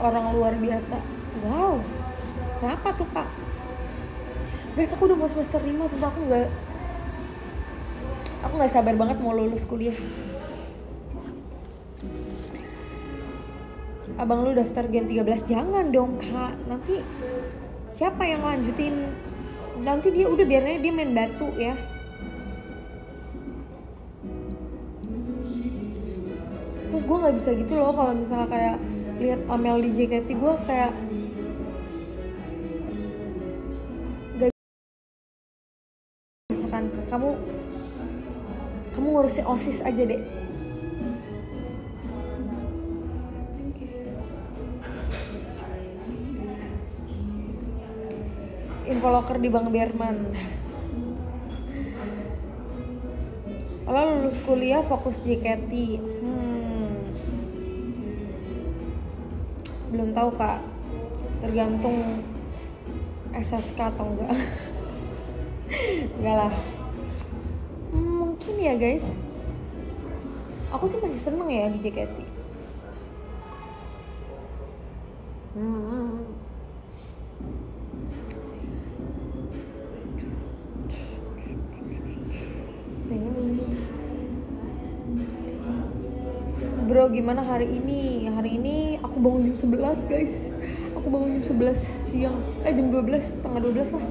Orang luar biasa. Wow, kenapa tuh kak? Guys, aku udah mau semester 5, sumpah aku gak sabar banget mau lulus kuliah. Abang lu daftar Gen 13, jangan dong kak. Nanti siapa yang lanjutin? Nanti dia udah biarnya dia main batu ya. Terus gue gak bisa gitu loh kalau misalnya kayak lihat Amel di JKT, gue kayak gak misalkan kamu ngurusin OSIS aja deh. Infoloker di Bang Berman. Kalau lulus kuliah fokus JKT, belum tahu kak, tergantung SSK atau enggak. Enggak lah, mungkin ya guys. Aku sih masih seneng ya di JKT. bro, gimana hari ini? Hari ini aku bangun jam 11 guys. Aku bangun jam 11 siang. Jam 12, setengah 12 lah.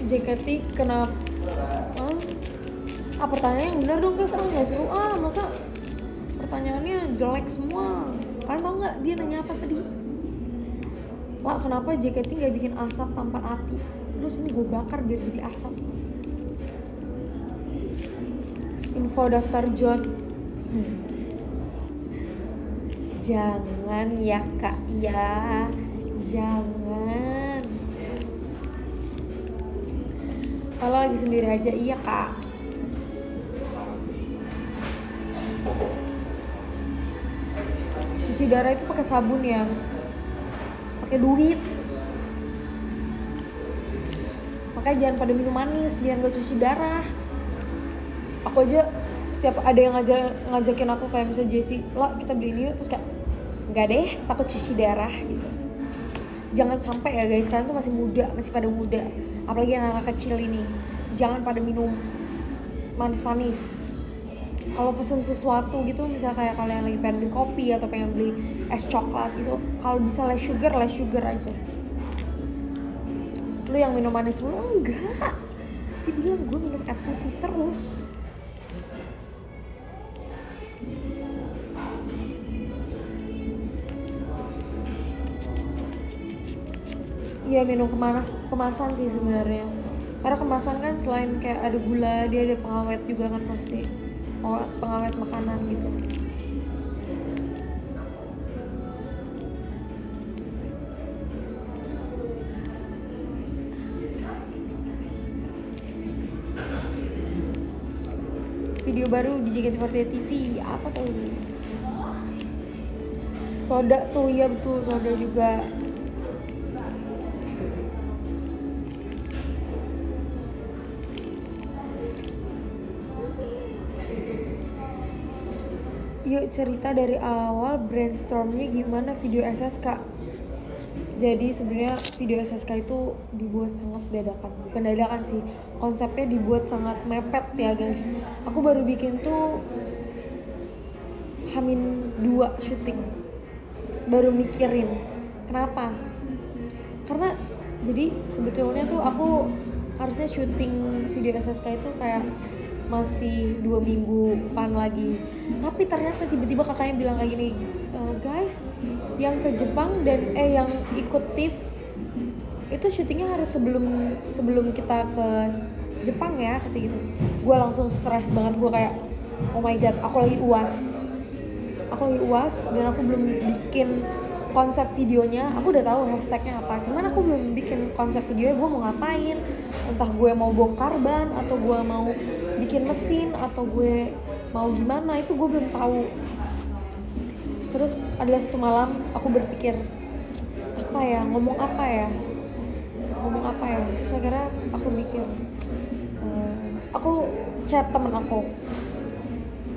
JKT kenapa? Pertanyaannya yang benar dong guys. Nggak seru masa pertanyaannya jelek semua. Kalian tau nggak dia nanya apa tadi? Lah, kenapa JKT nggak bikin asap tanpa api? Lu sini gue bakar biar jadi asap. Info daftar jod. Jangan ya kak ya, jangan. Kalau lagi sendiri aja iya kak. Cuci darah itu pakai sabun ya, pakai duit. Makanya jangan pada minum manis biar gak cuci darah. Aku aja setiap ada yang ngajakin aku kayak misalnya Jessie, lah kita beli ini yuk, terus kayak nggak deh, takut cuci darah gitu. Jangan sampai ya guys, kalian tuh masih muda, masih pada muda, apalagi anak-anak kecil ini, jangan pada minum manis-manis. Kalau pesen sesuatu gitu, misalnya kayak kalian lagi pengen beli kopi atau pengen beli es coklat gitu, kalau bisa less sugar aja. Lu yang minum manis mulu? Enggak, dia bilang gue minum air putih terus. Iya, minum kemasan sih sebenarnya. Karena kemasan kan selain kayak ada gula, dia ada pengawet juga kan pasti. Pengawet makanan gitu. Video baru di JKT48 TV apa tuh? Soda tuh, iya betul, soda juga. Yuk cerita dari awal brainstormnya gimana video SSK. Jadi sebenarnya video SSK itu dibuat sangat dadakan. Bukan dadakan sih, konsepnya dibuat sangat mepet ya guys. Aku baru bikin tuh H-2 syuting, baru mikirin. Kenapa? Karena jadi sebetulnya tuh aku harusnya syuting video SSK itu kayak masih 2 mingguan lagi, tapi ternyata tiba-tiba kakaknya bilang kayak gini, guys yang ke Jepang dan yang ikut TIFF itu syutingnya harus sebelum kita ke Jepang ya, kata gitu. Gue langsung stres banget, gue kayak oh my god, aku lagi uas dan aku belum bikin konsep videonya. Aku udah tahu hashtagnya apa, cuman aku belum bikin konsep videonya. Gue mau ngapain, entah gue mau bongkar ban atau gue mau bikin mesin atau gue mau gimana, itu gue belum tahu. Terus adalah satu malam aku berpikir ngomong apa ya, terus akhirnya aku mikir, aku chat temen aku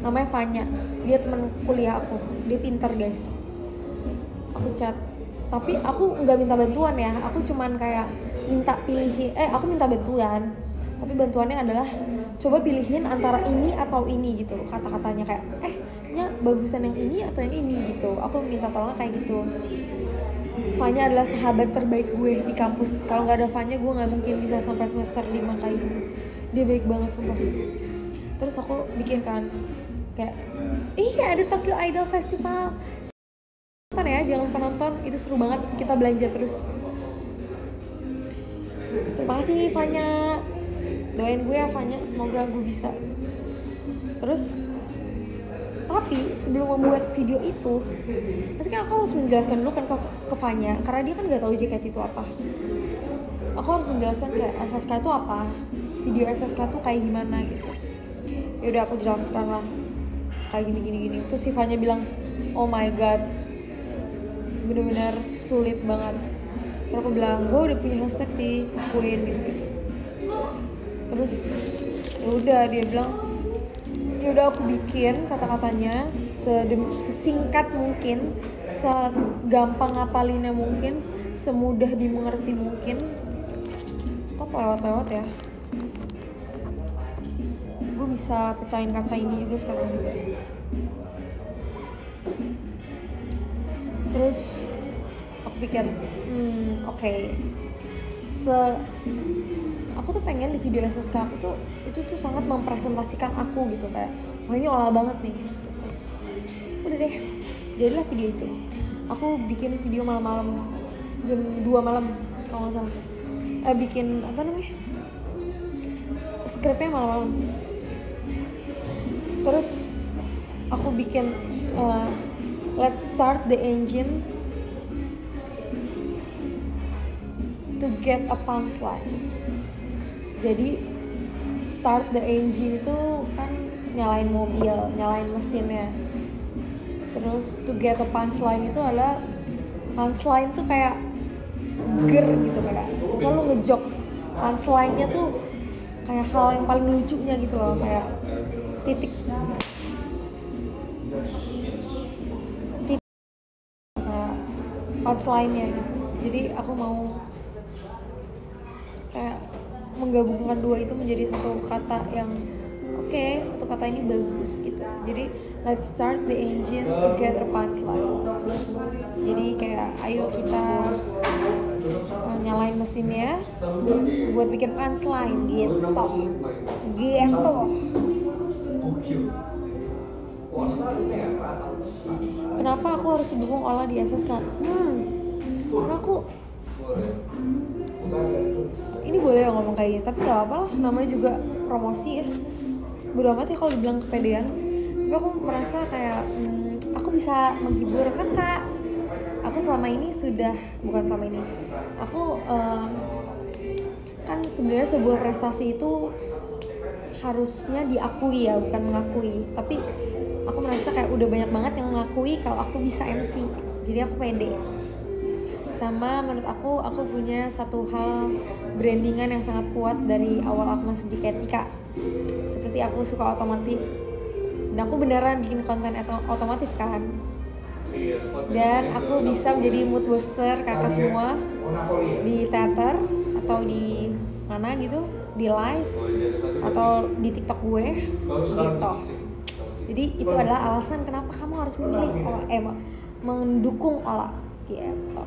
namanya Fanya, dia temen kuliah aku, dia pintar guys. Aku chat, tapi aku nggak minta bantuan ya, aku cuman kayak aku minta bantuan, tapi bantuannya adalah coba pilihin antara ini atau ini gitu, kata-katanya kayak bagusan yang ini atau yang ini gitu. Aku minta tolong kayak gitu. Fanya adalah sahabat terbaik gue di kampus. Kalau nggak ada Fanya gue nggak mungkin bisa sampai semester 5 kayak gini. Dia baik banget sumpah. Terus aku bikin kan kayak ada Tokyo Idol Festival, nonton ya, jangan lupa nonton, itu seru banget, kita belanja terus. Terima kasih Fanya, doain gue ya Fanya, semoga gue bisa. Terus tapi sebelum membuat video itu, pasti kan aku harus menjelaskan dulu kan ke Fanya, karena dia kan nggak tahu JKT itu apa. Aku harus menjelaskan kayak SSK itu apa, video SSK itu kayak gimana gitu. Yaudah aku jelaskan lah, kayak gini. Terus si Fanya bilang, oh my god, bener-bener sulit banget. Terus aku bilang gue udah punya hashtag sih, akuin gitu. Terus ya udah dia bilang ya udah aku bikin kata-katanya sesingkat mungkin, segampang ngapalinnya mungkin, semudah dimengerti mungkin. Stop lewat ya. Gue bisa pecahin kaca ini juga sekarang juga. Terus aku pikir oke. Aku tuh pengen di video SSK aku tuh itu tuh sangat mempresentasikan aku gitu, kayak wah ini olah banget nih gitu. Udah deh, jadilah video itu. Aku bikin video malam-malam jam 2 malam kalau nggak salah. Bikin apa namanya, skripnya malam-malam. Terus aku bikin let's start the engine to get a punchline. Jadi start the engine itu kan nyalain mobil, nyalain mesinnya. Terus to get a punchline itu adalah, punchline tuh kayak ger gitu, kayak misal lu ngejokes, punchline-nya tuh kayak hal yang paling lucunya gitu loh, kayak titik kayak punchline-nya gitu. Jadi aku mau kayak menggabungkan dua itu menjadi satu kata yang oke, satu kata ini bagus gitu. Jadi let's start the engine to get a punchline. Jadi kayak ayo kita nyalain mesinnya buat bikin punchline gitu. Kenapa aku harus dukung Ola di SSK? Karena aku ini boleh ya ngomong kayak gini, tapi gak apa-apa lah, namanya juga promosi ya. Bodo amat ya kalau dibilang kepedean. Tapi aku merasa kayak aku bisa menghibur kakak. Aku selama ini aku kan sebenarnya sebuah prestasi itu harusnya diakui ya, bukan mengakui. Tapi aku merasa kayak udah banyak banget yang mengakui kalau aku bisa MC, jadi aku pede. Sama menurut aku punya satu hal brandingan yang sangat kuat dari awal aku masuk JKT Kak. Seperti aku suka otomotif, dan aku beneran bikin konten otomotif kan. Dan aku bisa menjadi mood booster kakak semua di teater atau di mana gitu, di live atau di TikTok gue gitu. Jadi itu adalah alasan kenapa kamu harus memilih mendukung Ola gitu.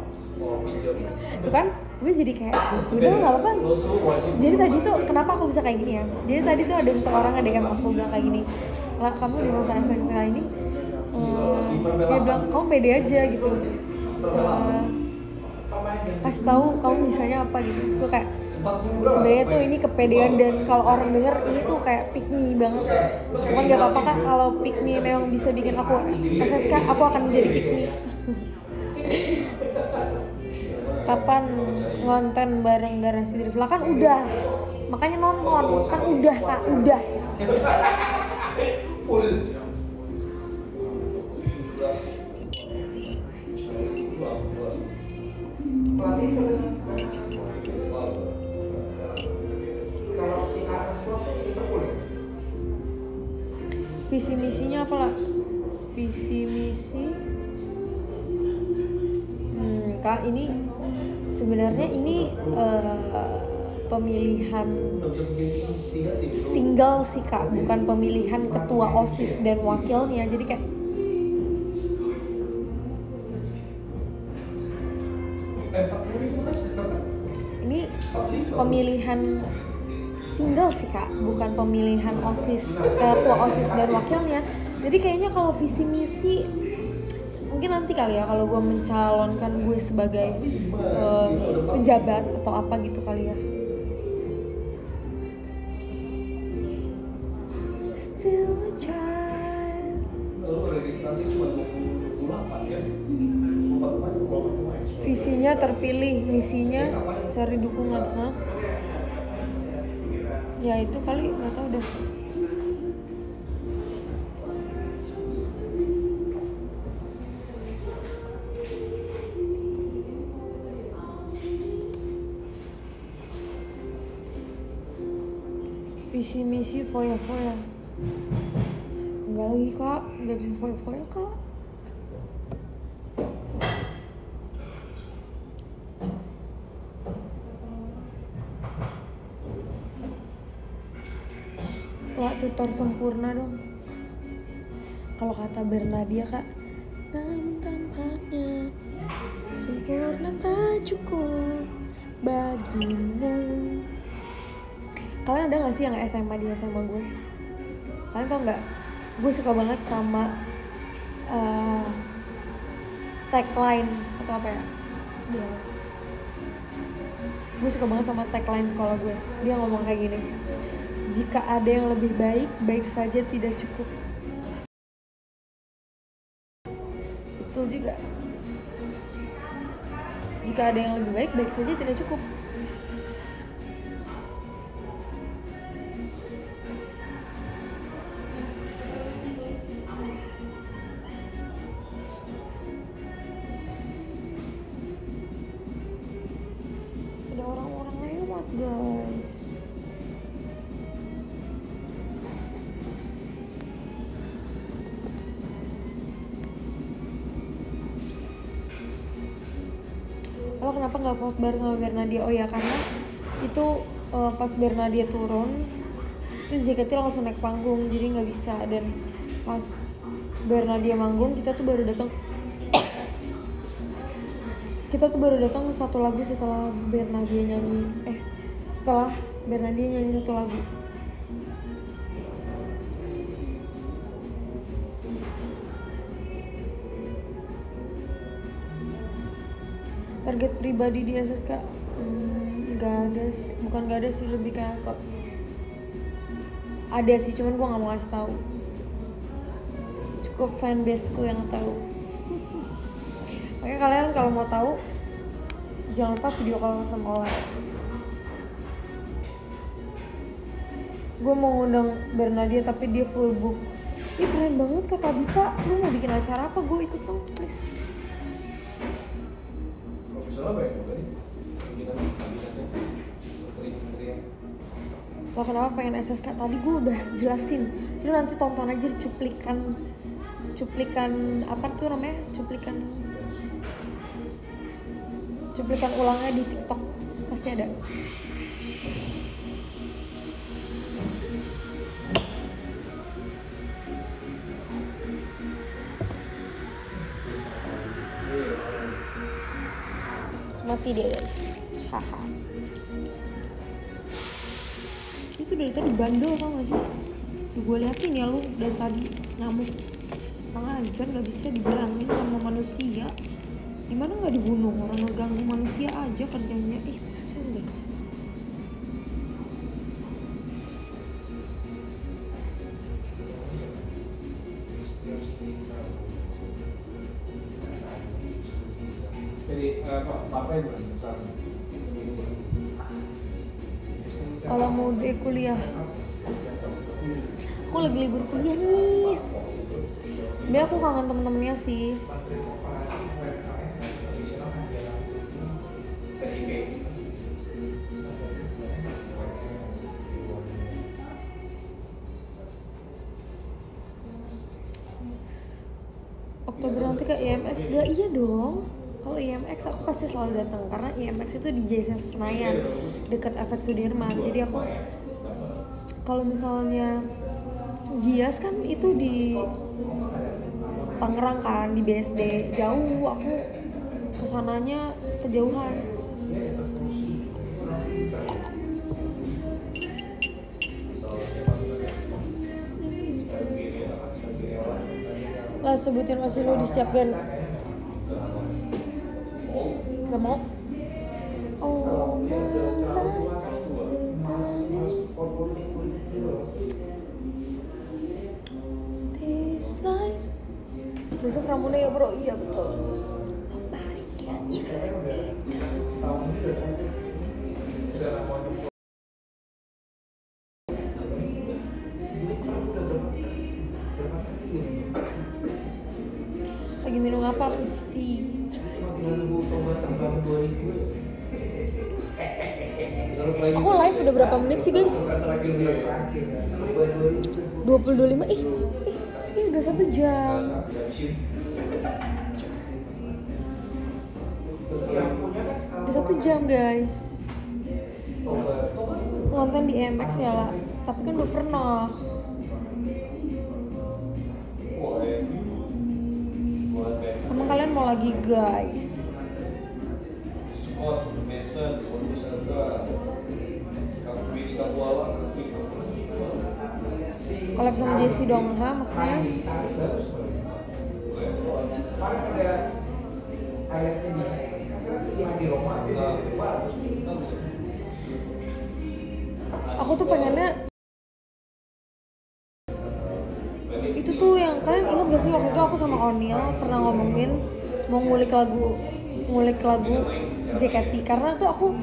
Itu kan gue jadi kayak udah nggak apa-apa. Jadi tadi tuh kenapa aku bisa kayak gini ya, jadi tadi tuh ada satu orang nge-DM aku bilang kayak gini, lah kamu di masa SMK ini dia bilang kamu pede aja gitu, kasih tahu kamu bisanya apa gitu. Terus gue kayak sebenarnya tuh ini kepedean, dan kalau orang denger ini tuh kayak pick me banget. Cuman gak apa-apa Kak, kalau pick me memang bisa bikin aku SSK, aku akan menjadi pick me. Kapan ngonten bareng Garasi Drifla? Kan udah, makanya nonton kan udah Kak, udah. Visi misinya apa lah? Visi misi Kak, ini sebenarnya ini pemilihan single sih Kak, bukan pemilihan ketua OSIS dan wakilnya. Jadi kayak ini pemilihan single sih Kak, bukan pemilihan OSIS, ketua OSIS dan wakilnya. Jadi kayaknya kalau visi misi mungkin nanti kali ya, kalau gue mencalonkan gue sebagai pejabat atau apa gitu kali ya. Still a child. Registrasi cuma 28 ya. Visinya terpilih, misinya cari dukungan. Ya itu kali, nggak tahu dah. visi misi foya-foya. Enggak lagi kak, nggak bisa foya-foya kak. Lah tutor sempurna dong. Kalau kata Bernadia kak, namun tampaknya sempurna tak cukup bagimu. Kalian ada gak sih yang SMA di SMA gue? Kalian tau gak? Gue suka banget sama tagline atau apa ya? Gue suka banget sama tagline sekolah gue. Dia ngomong kayak gini, jika ada yang lebih baik, baik saja tidak cukup. Betul juga. Jika ada yang lebih baik, baik saja tidak cukup. Ada orang-orang lewat guys. Lo kenapa nggak vote bareng sama Bernadia? Oh ya karena itu pas Bernadia turun itu JKT langsung naik panggung jadi nggak bisa, dan pas Bernadia manggung kita tuh baru datang satu lagu setelah Bernadia nyanyi satu lagu. Target pribadi di SSK nggak ada sih, bukan nggak ada sih, lebih kayak kok ada sih, cuman gue nggak mau kasih tahu, cukup fanbaseku yang tahu. Makanya kalian kalau mau tahu jangan lupa video call sama Ola. Gue mau ngundang Bernadia tapi dia full book. Ih keren banget kata Bita, lu mau bikin acara apa? Gue ikut dong please. Lo kenapa pengen SSK? Tadi gue udah jelasin. Lu nanti tonton aja cuplikan apa tuh namanya? Cuplikan ulangnya di TikTok. Pasti ada. Mati dia guys. Haha. Itu dari tadi bandel tau gak sih? Gue liatin ya lu dari tadi nyamuk. Pengajar gak bisa dibilangin sama manusia. Gimana gak dibunuh? Orang ngeganggu manusia aja kerjanya. Pusing deh. Kalau mau kuliah, aku lagi libur kuliah nih. Sebenarnya aku kangen temen-temennya sih. Oktober nanti ke IMX gak? Iya dong. Kalau IMX aku pasti selalu datang karena IMX itu di JC Senayan dekat Efek Sudirman. Jadi aku kalau misalnya Gias kan itu di Tangerang kan, di BSD jauh, aku kesananya kejauhan. Lah sebutin masih lo di setiap gen. Gak mau. Oh my life is this life. Besok Ramune ya bro, iya betul. Nobody can track me down. Lagi minum apa? Peach tea. Aku live udah berapa menit sih guys? 20-25. Ih udah 1 jam. Udah 1 jam guys. Nonton di IMAX ya lah. Tapi kan udah pernah. Emang kalian mau lagi guys? Collab sama Jessie dong, maksudnya? Aku tuh pengennya itu tuh yang kalian ingat gak sih waktu itu aku sama Onil pernah ngomongin mau ngulik lagu JKT, karena tuh aku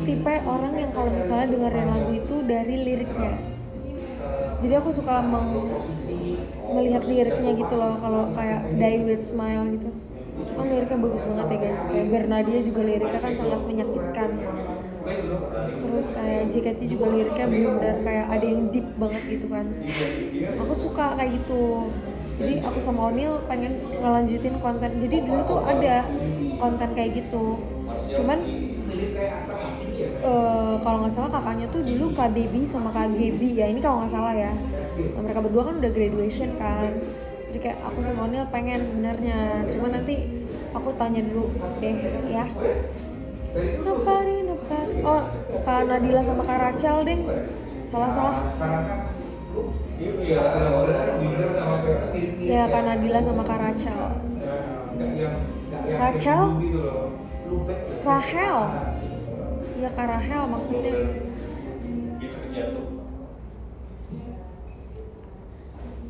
tipe orang yang kalau misalnya dengerin lagu itu dari liriknya. Jadi aku suka melihat liriknya gitu loh. Kalau kayak Die With Smile gitu kan liriknya bagus banget ya guys. Kayak Bernadia juga liriknya kan sangat menyakitkan. Terus kayak JKT juga liriknya benar-benar kayak ada yang deep banget gitu kan. Aku suka kayak gitu. Jadi aku sama Onil pengen ngelanjutin konten. Jadi dulu tuh ada konten kayak gitu. Cuman kalau nggak salah kakaknya tuh dulu Kak Baby sama Kak Gaby ya, ini kalau nggak salah ya. Nah, mereka berdua kan udah graduation kan. Jadi kayak aku sama Onil pengen sebenarnya. Cuman nanti aku tanya dulu deh ya. Napari. Oh, Kak Nadila sama Kak Rachel deh. Salah. Ya, Kak Nadila sama Kak Rachel. Rahel. Ya, Kak Rahel maksudnya.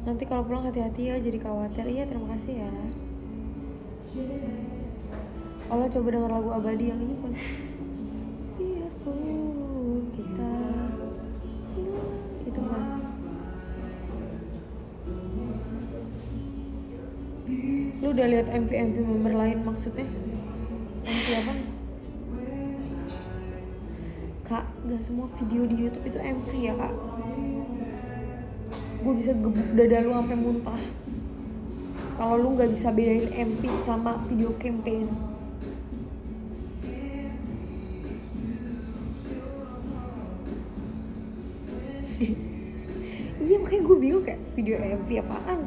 Nanti kalau pulang hati-hati ya, jadi khawatir. Iya, terima kasih ya. Allah coba denger lagu Abadi yang ini pun. Biarpun kita hilang. Itu bukan. Lu udah lihat MV member lain maksudnya? MV apa? Kak, gak semua video di YouTube itu MV ya kak. Gue bisa gebuk dada lu sampai muntah kalau lu nggak bisa bedain MV sama video campaign. Iya makanya gue bingung kayak video MV apaan.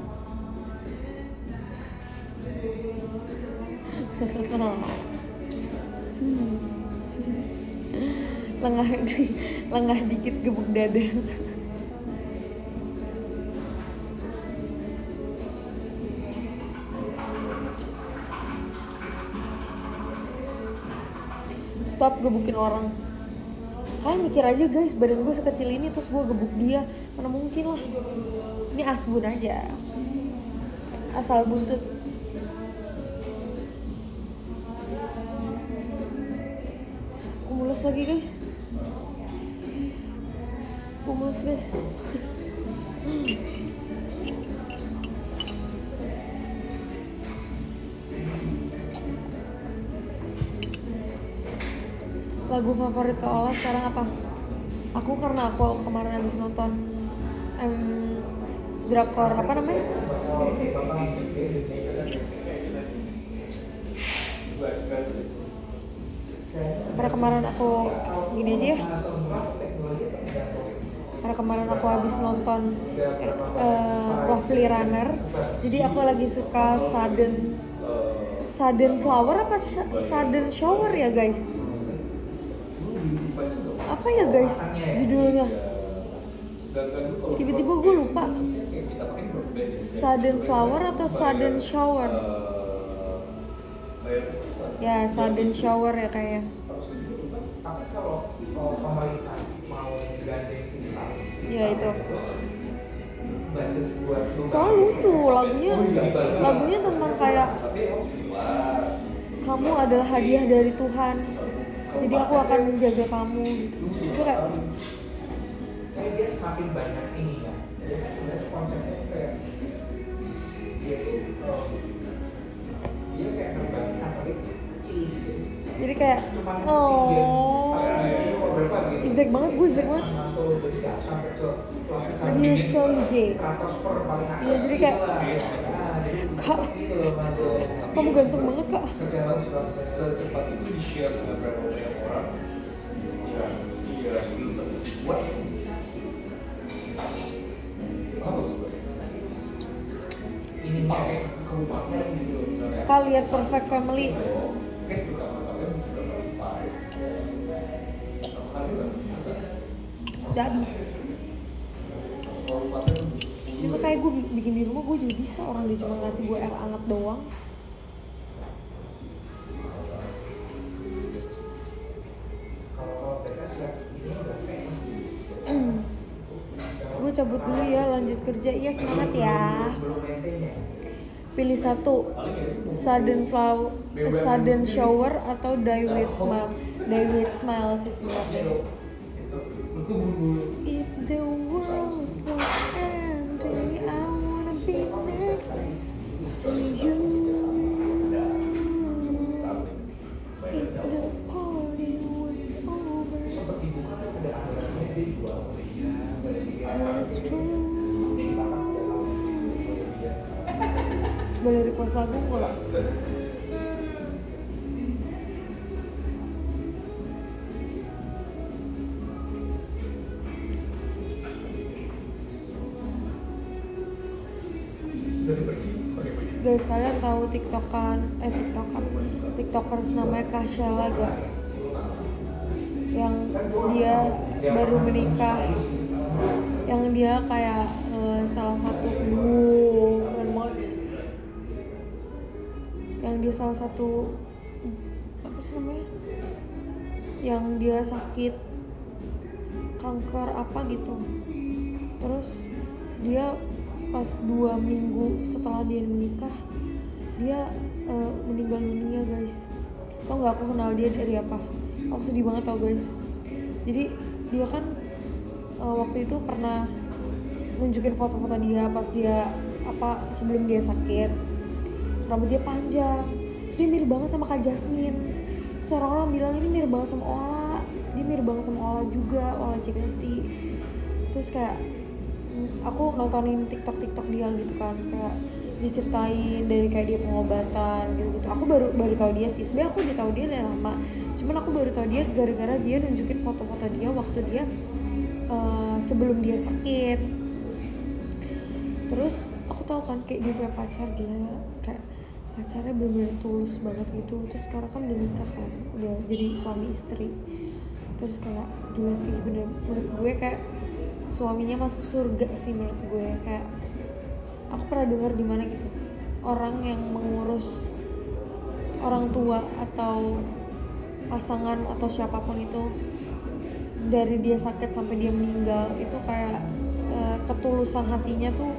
lengah dikit gebuk dada. Stop gebukin orang. Kalian mikir aja guys, badan gue sekecil ini terus gue gebuk dia, mana mungkin lah. Ini asbun aja, asal buntut. Aku mulus lagi guys. Lagu favorit Kak Ola sekarang apa? Karena aku kemarin habis nonton drakor apa namanya? Karena kemarin aku gini aja ya. Karena kemarin aku habis nonton Lovely Runner, jadi aku lagi suka Sudden Flower apa Sudden Shower ya guys? Apa ya guys judulnya? Tiba-tiba gue lupa. Sudden Flower atau Sudden Shower? Ya Sudden Shower ya kayaknya. Ya itu. Soalnya lucu lagunya tentang kayak kamu adalah hadiah dari Tuhan, jadi aku akan menjaga kamu gitu. Itu kayak dia semakin banyak ini kan. Jadi sebenarnya konsepnya kayak dia kayak berbagi satelit kecil gitu. Jadi kayak is jelek banget. Ryu Seung-jae. Iya, jadi kayak, kak, kamu ganteng banget kak. Secepat itu di-share dengan berapa banyak orang. Iya, buat ini pakai satu kabupaten gitu. Kak lihat Perfect Family. Udah habis. Ini makanya gue bikin di rumah, gue juga bisa. Orang dia cuma ngasih gue air hangat doang. Gue cabut dulu ya, lanjut kerja. Iya, semangat ya. Pilih satu, sudden shower atau die with smile. Die with smile sih sebenarnya. If the world was ending, I wanna be next to you. If the party was over, it's true. Boleh request lagu nggak? Guys, kalian tahu tiktokers namanya Kasyala gak? Yang dia baru menikah, yang dia kayak salah satu keren banget, yang dia salah satu apa sih namanya, yang dia sakit kanker apa gitu, terus dia pas 2 minggu setelah dia menikah dia meninggal dunia guys. Tau nggak aku kenal dia dari apa? Aku sedih banget tau guys. Jadi dia kan waktu itu pernah nunjukin foto-foto dia pas dia sebelum dia sakit, rambut dia panjang, terus dia mirip banget sama Kak Jasmine. Terus orang-orang bilang ini mirip banget sama Ola, dia mirip banget sama Ola juga, Ola JKT. Terus kayak aku nontonin tiktok dia gitu kan, kayak diceritain dari kayak dia pengobatan gitu. Aku baru tahu dia sih. Sebenarnya aku udah tahu dia dari lama, cuman aku baru tahu dia gara-gara dia nunjukin foto-foto dia waktu dia sebelum dia sakit. Terus aku tahu kan kayak dia punya pacar, gila, kayak pacarnya bener-bener tulus banget gitu. Terus sekarang kan udah nikah kan, udah jadi suami istri. Terus kayak gila sih, bener menurut gue kayak suaminya masuk surga sih menurut gue. Kayak aku pernah dengar di mana gitu, orang yang mengurus orang tua atau pasangan atau siapapun itu dari dia sakit sampai dia meninggal itu kayak ketulusan hatinya tuh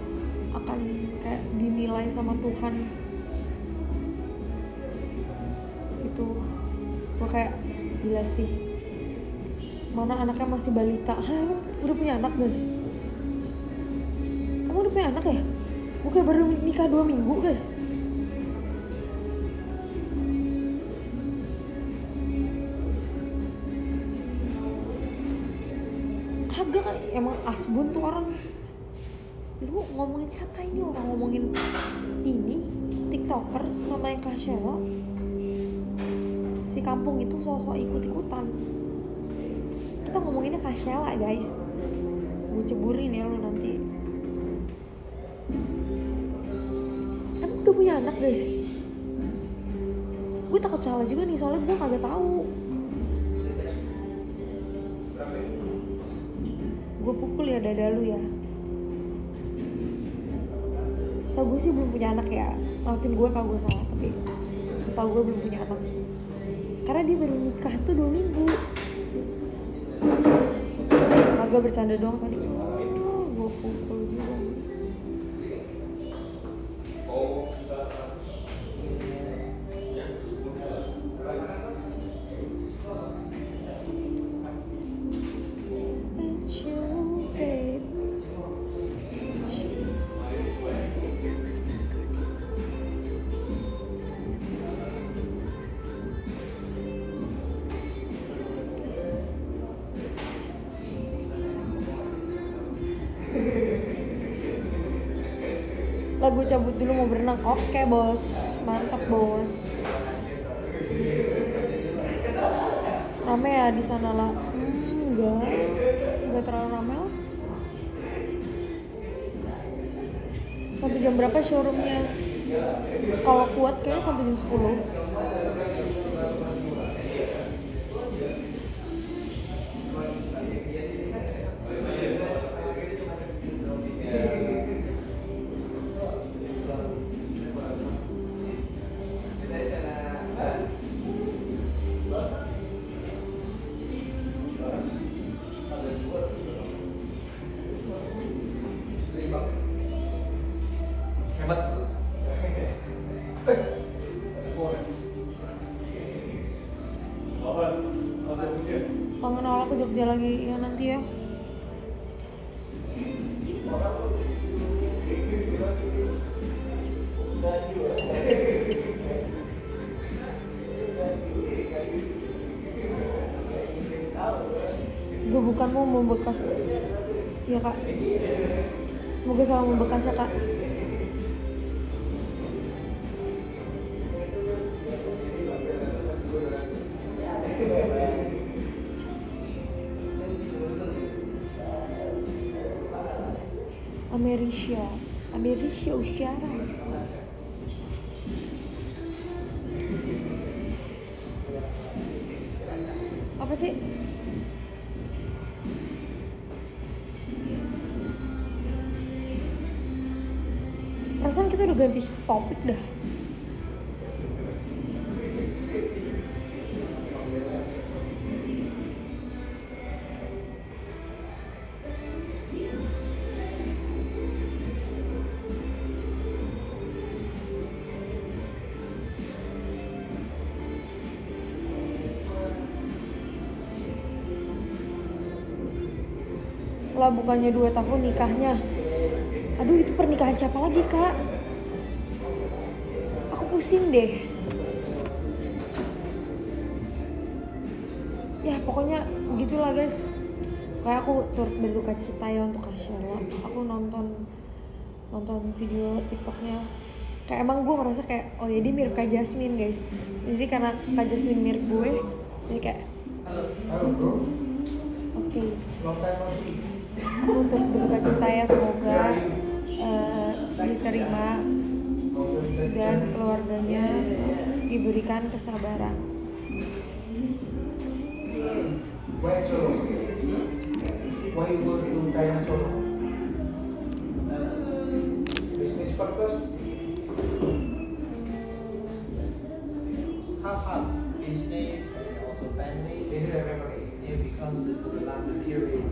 akan kayak dinilai sama Tuhan itu. Gue kayak gila sih, mana anaknya masih balita. Emang udah punya anak guys? Emang udah punya anak ya? Gue kayak baru nikah 2 minggu guys. Kagak kan, emang asbun tuh orang. Lu ngomongin siapa ini? Orang ngomongin ini tiktokers namanya Kasyala. Si kampung itu sosok ikut-ikutan. Kita ngomonginnya Kasyala guys. Gue ceburin ya lu nanti. Emang udah punya anak guys? Gue takut salah juga nih, soalnya gue kagak tahu. Gue pukul ya dada lu ya. Setahu gue sih belum punya anak ya. Maafin gue kalau gue salah, tapi setahu gue belum punya anak. Karena dia baru nikah tuh 2 minggu. Kagak bercanda doang tadi. Gue pukul juga. It's you, babe. It's you. Just lah gue cabut dulu mau berenang. Oke bos, mantap bos. Rame ya di sana lah? Enggak terlalu rame lah. Sampai jam berapa showroomnya? Kalau kuat kayaknya sampai jam 10. Hebat. Kangen olah ke Jogja lagi ya nanti ya. Gue bukanmu membekas ya kak. Semoga selalu membekas ya kak. Amerisia Usyara. Apa sih? Perasaan kita udah ganti topik dah. Lah bukannya 2 tahun nikahnya. Aduh itu pernikahan siapa lagi kak? Aku pusing deh. Ya pokoknya gitulah guys. Kayak aku turut berduka cita ya untuk Asyala. Aku nonton video TikToknya. Kayak emang gue merasa kayak oh ya dia mirip Kak Jasmine guys. Jadi karena Kak Jasmine mirip gue, jadi kayak oke gitu. Aku turut berduka cita ya, semoga diterima dan keluarganya diberikan kesabaran. Why you go to China solo? Business purpose? Half business and also family. This is a memory. Yeah, because the last period.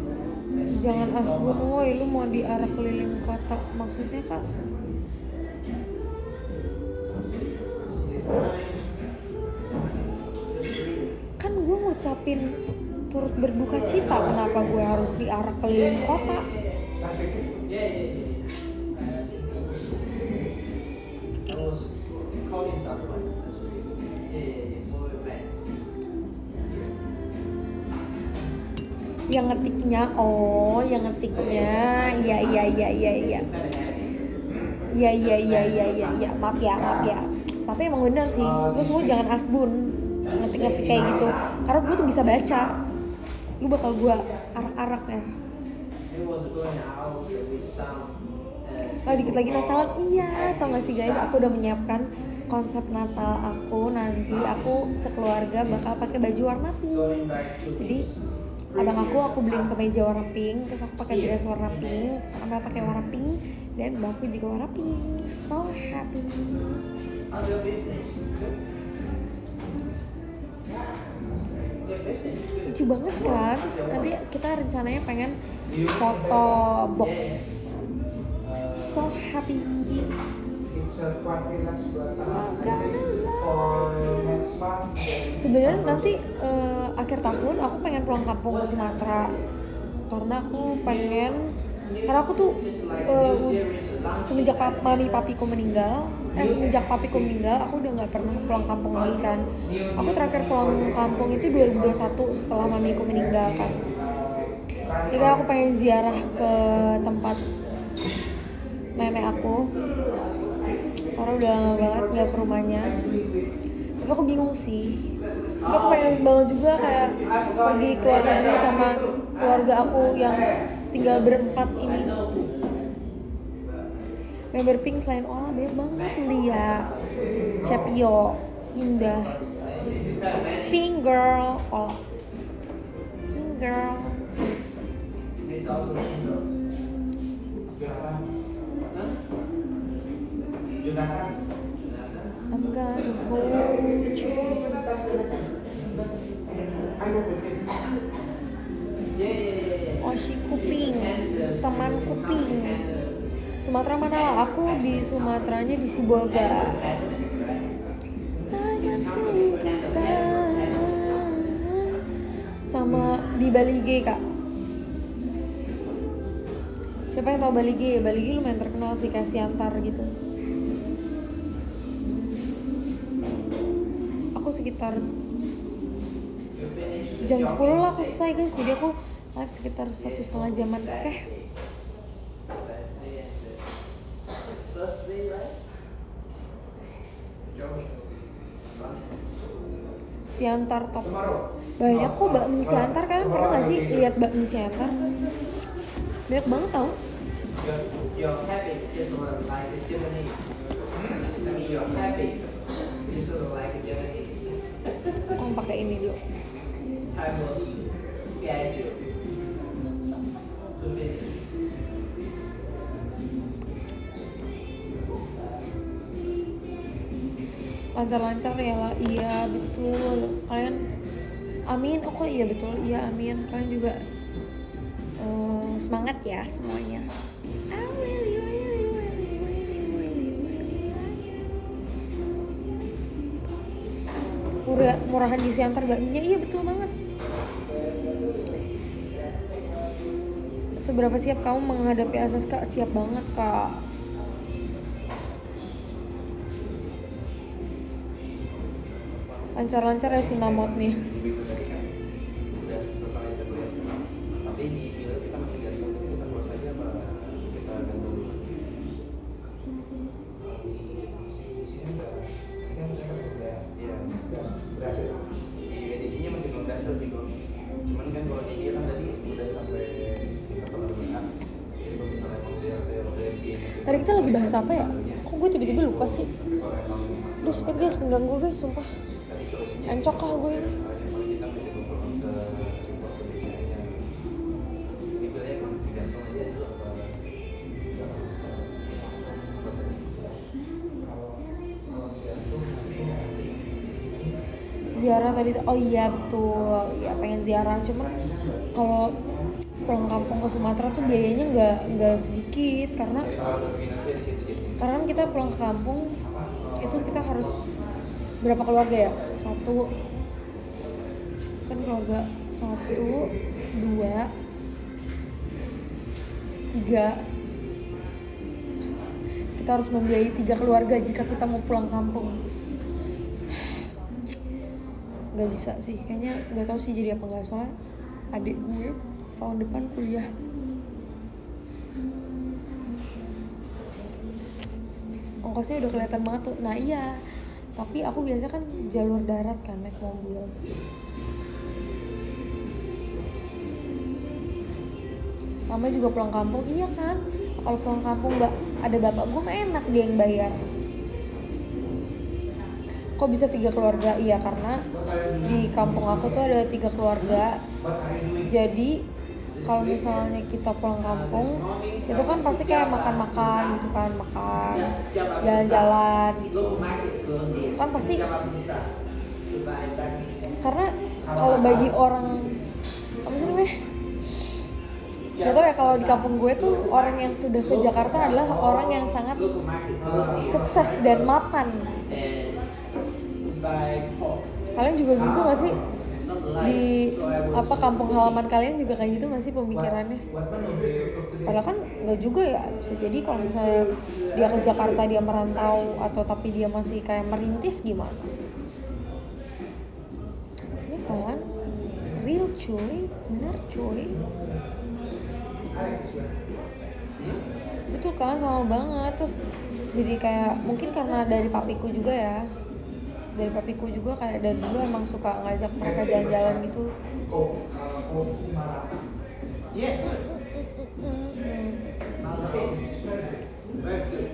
Jangan asbun woi, lu mau diarah keliling kota maksudnya kak? Kan gue ngucapin turut berduka cita, kenapa gue harus diarah keliling kota? I was calling someone. Yang ngetiknya, yang ngetiknya, ya, maaf ya. Tapi emang bener sih, lu semua jangan asbun ngetik kayak gitu, karena gue tuh bisa baca, lu bakal gue arak-arak ya. Dikit lagi Natalan, iya, tau gak sih guys, aku udah menyiapkan konsep Natal aku nanti, aku sekeluarga bakal pakai baju warna pink. Jadi abang aku beliin kemeja warna pink, terus aku pakai dress warna pink, terus Amel pakai warna pink, dan mbak aku juga warna pink. So happy. Lucu banget kan? Terus nanti kita rencananya pengen foto box. So happy. Sebenarnya nanti akhir tahun aku pengen pulang kampung ke Sumatera karena aku tuh semenjak papiku meninggal aku udah nggak pernah pulang kampung lagi kan. Aku terakhir pulang kampung itu 2021 setelah mamiku meninggal kan. Jadi aku pengen ziarah ke tempat nenek aku, karena udah lama banget nggak ke rumahnya. Tapi aku bingung sih. Tapi aku pengen banget juga kayak pergi ke luar negeri sama keluarga aku yang tinggal berempat ini. Member Pink selain Ola banyak banget, Lia, Cepio, Indah, Pink Girl, Ola, Pink Girl. It's also Angel. Jonathan. I'm gonna hold you. Oshi Kuping, teman Kuping. Sumatera mana lah? Aku di Sumateranya di Sibolga. Sama di Bali G, Kak. Siapa yang tahu Bali G? Bali G lumayan terkenal sih, kayak Siantar gitu. Aku sekitar jam 10 lah aku selesai guys, jadi aku live sekitar 1,5 jaman. Oke. Siantar top. Banyak kok bakmi Siantar, kalian pernah gak sih lihat bakmi Siantar? Banyak banget tau. Your habit just like a Japanese. I mean, your habit is like a Japanese. Aku pakai ini dulu. I was scheduled to finish. Lancar-lancar ya lah, iya betul. Kalian amin, oh kok iya betul, iya amin. Kalian juga semangat ya semuanya. I really, really, really, really, really, really like it. Murahan di Siantar bakminya, iya betul banget. Seberapa siap kamu menghadapi asas Kak? Siap banget Kak. Lancar-lancar ya sinamot nih. Udah selesai ya. Tapi di video kita masih gantung, kita close aja apa kita gantung dulu? Di sini udah, ini kan saya kan udah Iya. berhasil. Di edisinya masih belum berhasil sih bro. Cuman kan kalau di dia kan tadi udah sampai kita pelan-pelan. Jadi kalau misalnya emang dia Tadi kita lagi bahas apa ya? Kok gue tiba-tiba lupa sih? kalau emang Duh sakit guys, pinggang gue guys, sumpah. tadi solusinya Encok lah gue ini. paling kita mesti berpeluang ke report ke biasanya. Ini bilangnya kalau mesti gantung aja itu apa? Proses. Kalau digantung nanti Ziarah tadi, oh iya betul, ya pengen ziarah. Cuman kalau pulang kampung ke Sumatera tuh biayanya nggak sedikit karena Koordinasinya di situ jadi. kan kita pulang ke kampung itu kita harus berapa keluarga ya? Satu kan keluarga 1, 2, 3. Kita harus membiayai 3 keluarga jika kita mau pulang kampung. Nggak bisa sih, kayaknya nggak tahu sih jadi apa nggak, soalnya adik gue tahun depan kuliah. Ongkosnya udah kelihatan banget tuh. Nah iya, tapi aku biasa kan jalur darat kan, naik mobil. Mama juga pulang kampung, iya kan. Kalau pulang kampung nggak ada bapak gue mah enak, dia yang bayar. Kok bisa 3 keluarga? Iya karena di kampung aku tuh ada 3 keluarga. Jadi kalau misalnya kita pulang kampung itu kan pasti kayak makan-makan gitu kan, makan, jalan-jalan gitu. Kan pasti karena kalau bagi orang apa sih namanya? Gak tau ya, kalau di kampung gue tuh orang yang sudah ke Jakarta adalah orang yang sangat sukses dan mapan. Kalian juga gitu gak sih? Di apa kampung halaman kalian juga kayak gitu gak sih pemikirannya? Padahal kan gak juga ya, bisa jadi kalau misalnya dia ke Jakarta dia merantau atau tapi dia masih kayak merintis gimana? Ya kan? Real cuy, bener cuy. Betul kan, sama banget. Terus jadi kayak mungkin karena dari papiku juga ya, dari papiku juga kayak dari dulu emang suka ngajak mereka jalan-jalan gitu. Yeah, good. Now the taste is very good.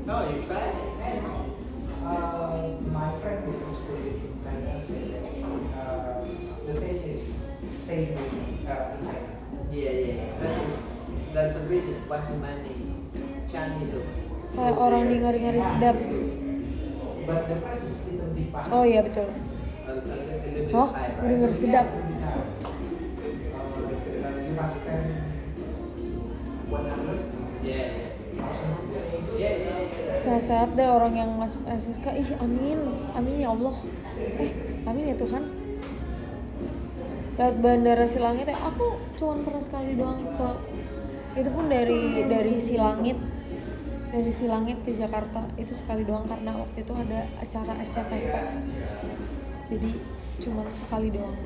No, you try it. My friend who used to live in China said the taste is same in China. Yeah. That's the reason why so many Chinese Kayak orang di ngari-ngari sedap. But the price is little bit high. Oh iya betul. a little bit Oh, high, udah ngeri sedap. You must spend 100,000. Yeah. Yeah. Sehat-sehat deh orang yang masuk SSK. Ih amin, amin ya Allah. Amin ya Tuhan. Lewat bandara Silangit ya, aku cuman pernah sekali doang ke, itu pun dari Silangit, dari Silangit ke Jakarta itu sekali doang karena waktu itu ada acara SCTV. Jadi cuman sekali doang.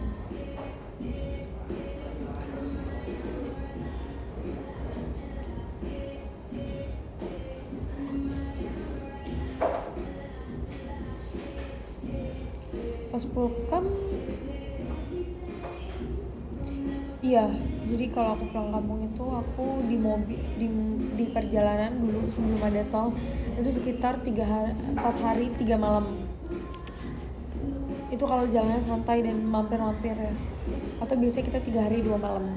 Pas pulang, iya. Jadi kalau aku pulang kampung itu aku di mobil di perjalanan dulu sebelum ada tol itu sekitar 4 hari 3 malam. Itu kalau jalannya santai dan mampir-mampir ya. Atau biasanya kita 3 hari 2 malam.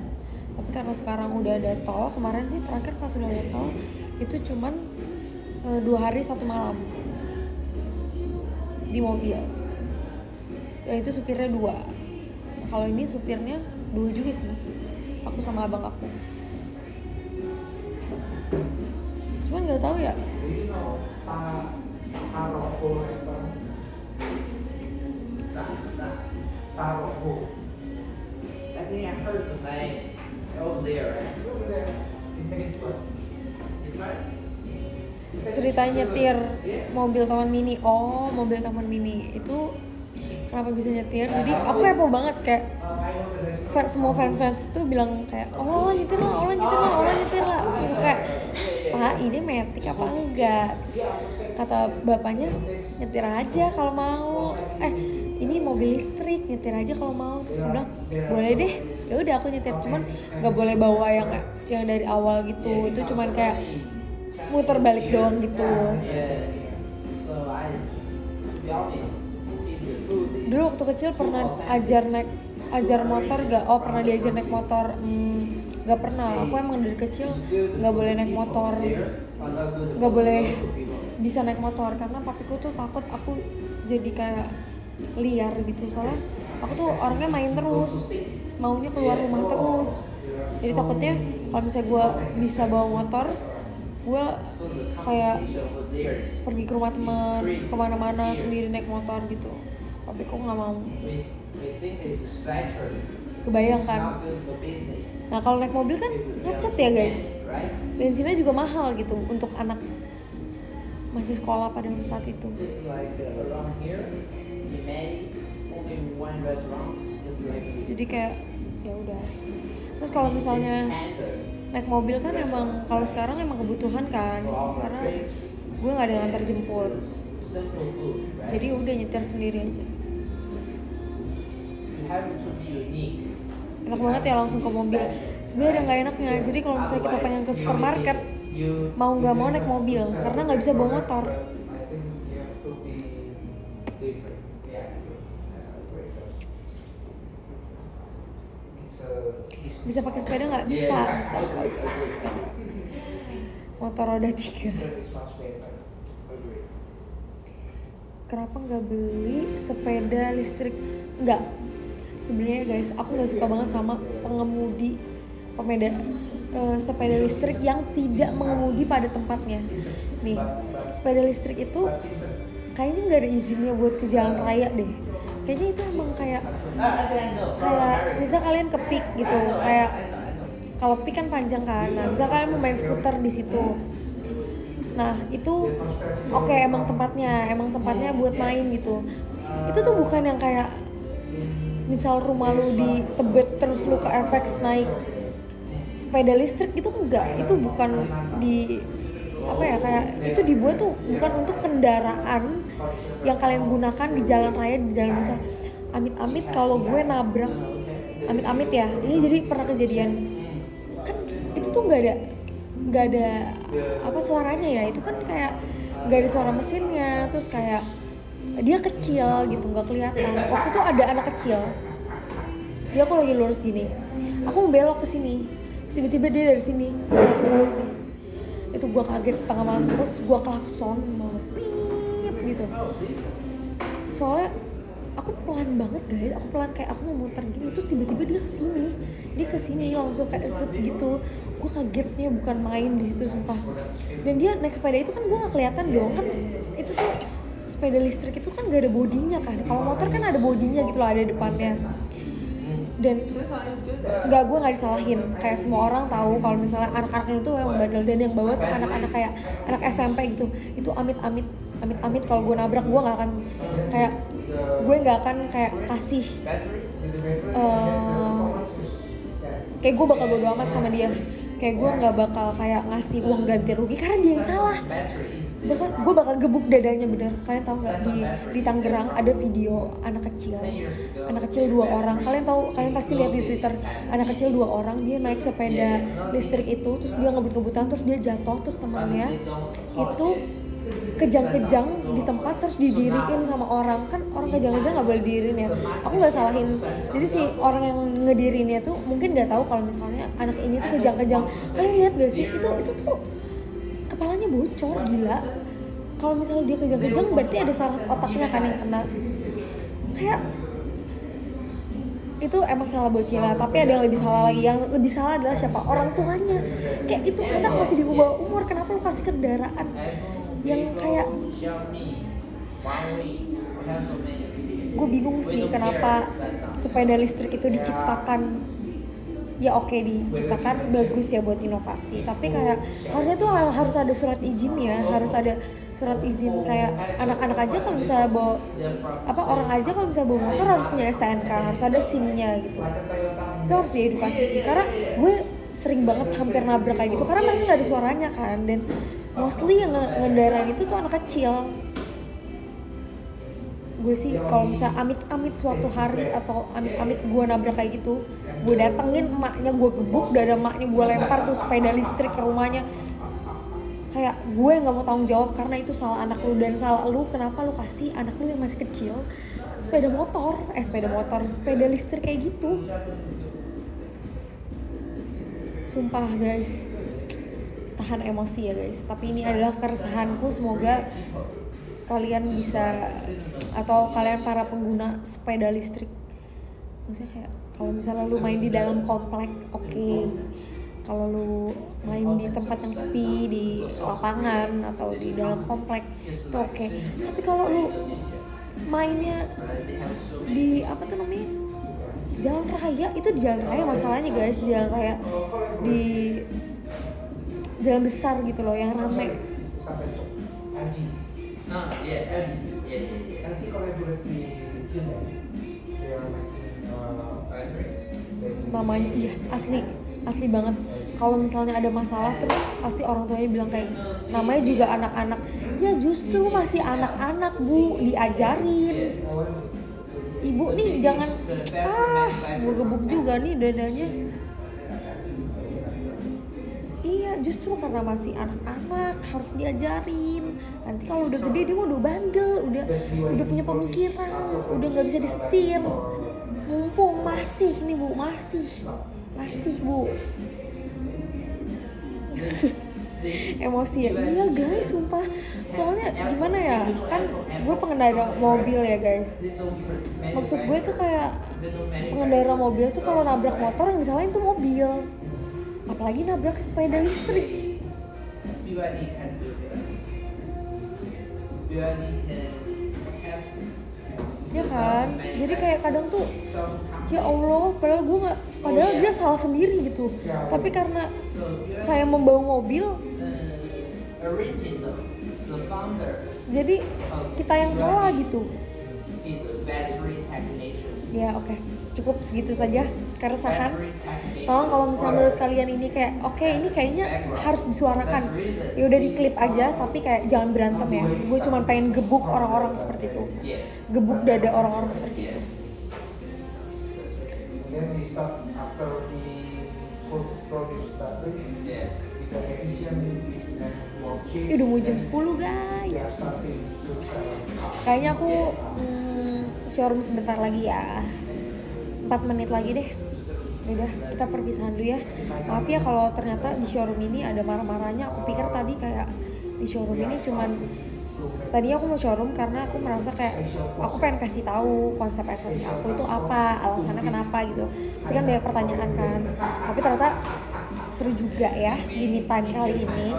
Tapi karena sekarang udah ada tol, kemarin sih terakhir pas udah ada tol itu cuman 2 hari 1 malam di mobil. Dan itu supirnya 2. Kalau ini supirnya 2 juga sih. Aku sama abang aku. Cuman nggak tahu ya. Do you know Taroko restaurant? Taroko. I think I heard the name over there, right? Over there in Peninsula. You try it? Ceritanya nyetir mobil taman mini. Oh, mobil taman mini itu kenapa bisa nyetir? Jadi aku kepo banget kayak I know the restaurant. semua fans tuh bilang kayak Allah nyetir lah. Gitu, kayak Pak ini metik apa enggak? Terus kata bapaknya nyetir aja kalau mau. Ini mobil listrik, nyetir aja kalau mau. Terus aku bilang boleh deh. Ya udah aku nyetir, cuman nggak boleh bawa yang dari awal gitu. Itu cuman kayak muter balik doang gitu. Yeah. So to be honest, if the food is Dulu waktu kecil pernah ajar motor gak? Oh pernah diajar naik motor. Gak pernah. Aku emang dari kecil nggak boleh naik motor, nggak boleh bisa naik motor karena papiku tuh takut aku jadi kayak liar gitu. Soalnya aku tuh orangnya main terus, maunya keluar rumah terus. Jadi takutnya kalau misalnya gue bisa bawa motor, gue kayak pergi ke rumah teman, kemana-mana sendiri naik motor gitu. Papiku nggak mau. we think it's saturated. Kebayang It's kan? not good for business. Nah kalau naik mobil kan macet ya guys. Right? Bensinnya juga mahal gitu untuk anak masih sekolah pada saat itu. Just like around here, you made only one restaurant, just like Jadi kayak ya udah. Terus kalau misalnya naik mobil kan emang kalau sekarang emang kebutuhan kan, karena gue nggak ada yang antar jemput. simple food, right? Jadi udah nyetir sendiri aja. You have to be unique. Enak banget ya langsung ke mobil. Sebenarnya ada nggak enaknya. Jadi kalau misalnya kita pengen ke supermarket, mau nggak mau naik mobil karena nggak bisa bawa motor. I think you have to be different. Yeah. It's a Bisa pakai sepeda nggak? Bisa. Bisa kalau sepeda. Motor roda 3. It's much better. Agree. Kenapa nggak beli sepeda listrik? Nggak. Sebenarnya guys, aku nggak suka banget sama sepeda listrik yang tidak mengemudi pada tempatnya. Nih, sepeda listrik itu kayaknya nggak ada izinnya buat ke jalan raya deh. Kayaknya itu emang kayak misal kalian ke pik gitu, kayak kalau pik kan panjang kan. Nah, misal kalian mau main skuter di situ. Nah, itu oke, emang tempatnya buat main gitu. Itu tuh bukan yang kayak misal rumah lu di Tebet terus lu ke FX naik sepeda listrik itu enggak, itu bukan di apa ya, kayak itu dibuat tuh bukan untuk kendaraan yang kalian gunakan di jalan raya, di jalan besar. Amit-amit kalau gue nabrak, amit-amit ya, ini jadi pernah kejadian kan, itu tuh nggak ada apa suaranya ya, itu kan kayak nggak ada suara mesinnya, terus kayak dia kecil gitu, nggak kelihatan. Waktu itu ada anak kecil, dia aku lagi lurus gini, aku mau belok ke sini, terus tiba-tiba dia dari sini belok ke sini. Itu gue kaget setengah mampus, gue klakson mau pip gitu, soalnya aku pelan banget guys, aku pelan kayak aku mau muter gini, terus tiba-tiba dia kesini langsung kayak set gitu. Gue kagetnya bukan main di situ sumpah. Dan dia naik sepeda itu kan gue nggak kelihatan dong, kan itu tuh sepeda listrik itu kan gak ada bodinya kan, kalau motor kan ada bodinya gitu loh, ada depannya. Dan gue nggak disalahin, kayak semua orang tahu kalau misalnya anak-anak itu yang bandel, dan yang bawa tuh anak-anak kayak anak SMP gitu. Itu amit-amit kalau gue nabrak, gue nggak akan kayak kasih kayak gue bakal bodo amat sama dia, kayak gue nggak bakal kayak ngasih uang ganti rugi karena dia yang salah. Bahkan gue bakal gebuk dadanya bener. Kalian tahu nggak di Tangerang ada video anak kecil 2 orang, kalian pasti lihat di Twitter, anak kecil 2 orang dia naik sepeda listrik itu, terus dia ngebut-ngebutan, terus dia jatuh, terus temannya itu kejang-kejang di tempat, terus didiriin sama orang. Kan orang kejang-kejang nggak boleh didiriin ya, aku nggak salahin. Jadi si orang yang ngediriinnya tuh mungkin nggak tahu kalau misalnya anak ini tuh kejang-kejang. Kalian lihat gak sih, itu tuh kepalanya bocor, gila. Kalau misalnya dia kejang-kejang berarti ada saraf otaknya kan yang kena. Kayak itu emang salah bocilnya, tapi ada yang lebih salah lagi. Yang lebih salah adalah siapa? Orang tuanya. Kayak itu anak masih di bawah umur, kenapa lu kasih kendaraan yang kayak, gue bingung sih kenapa sepeda listrik itu diciptakan. Ya oke, diciptakan bagus ya buat inovasi, tapi kayak harusnya tuh harus ada surat izinnya, harus ada surat izin. Kayak anak-anak aja kalau misalnya bawa orang aja kalau misalnya bawa motor harus punya STNK, harus ada SIM-nya gitu. Itu harus diedukasi sih, karena gue sering banget hampir nabrak kayak gitu karena mereka nggak ada suaranya kan, dan mostly yang ngendarain itu tuh anak kecil. Gue sih kalau misalnya amit-amit suatu hari atau amit-amit gue nabrak kayak gitu, gue datengin emaknya, gue gebuk dada emaknya, gue lempar tuh sepeda listrik ke rumahnya. Kayak gue nggak mau tanggung jawab karena itu salah anak lu, dan salah lu kenapa lu kasih anak lu yang masih kecil sepeda listrik kayak gitu. Sumpah guys, tahan emosi ya guys, tapi ini adalah keresahanku. Semoga kalian bisa, atau kalian para pengguna sepeda listrik, maksudnya kayak kalau misalnya lu main di dalam komplek oke. Kalau lu main di tempat yang sepi, di lapangan atau di dalam komplek itu oke. Tapi kalau lu mainnya di apa tuh namanya, jalan raya, itu di jalan raya masalahnya guys, di jalan raya, di jalan besar gitu loh yang rame. LG collaborate di Hyundai. Namanya iya asli banget. Kalau misalnya ada masalah terus pasti orang tuanya bilang kayak, namanya juga anak-anak. Ya justru masih anak-anak bu, diajarin. Ibu nih jangan, gue gebuk juga nih dadanya. Iya justru karena masih anak-anak harus diajarin. Nanti kalau udah gede dia udah bandel, udah punya pemikiran, udah nggak bisa disetir. Mumpung masih nih bu, masih bu. Emosi ya, iya guys sumpah. Soalnya gimana ya, kan gue pengendara mobil ya guys. Maksud gue tuh kayak pengendara mobil tuh kalau nabrak motor yang disalahin tuh mobil, apalagi nabrak sepeda listrik. Ya kan, jadi kayak kadang tuh ya Allah, padahal dia salah sendiri gitu, tapi karena saya membawa mobil jadi kita yang salah gitu. Ya oke, cukup segitu saja keresahan. Tolong kalau misalnya menurut kalian ini kayak oke, ini kayaknya harus disuarakan, ya udah diklip aja, tapi kayak jangan berantem ya. Gue cuma pengen gebuk orang-orang seperti itu, gebuk dada orang-orang seperti itu. Then we start after we produce that with the efficiently and more cheap. Udah mau jam 10 guys. We are starting to sell. Kayaknya aku showroom sebentar lagi ya, 4 menit lagi deh. Udah, kita perpisahan dulu ya. Maaf ya kalau ternyata di showroom ini ada marah-marahnya. Aku pikir tadi kayak di showroom ini cuman, tadinya aku mau showroom karena aku merasa kayak aku pengen kasih tahu konsep SSK aku itu apa, alasannya kenapa gitu. Pasti kan banyak pertanyaan kan. Tapi ternyata seru juga ya di me time kali ini.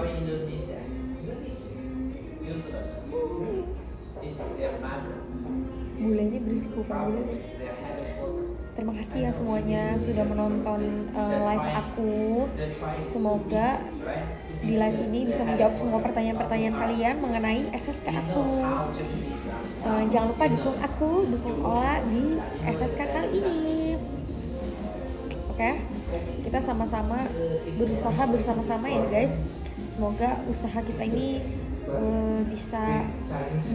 Bulenya berisik, bukan bule guys. Terima kasih ya semuanya sudah menonton live aku. Semoga di live ini bisa menjawab semua pertanyaan-pertanyaan kalian mengenai SSK aku. Jangan lupa dukung aku, dukung Ola di SSK kali ini. Oke, kita sama-sama berusaha bersama-sama ya guys. Semoga usaha kita ini bisa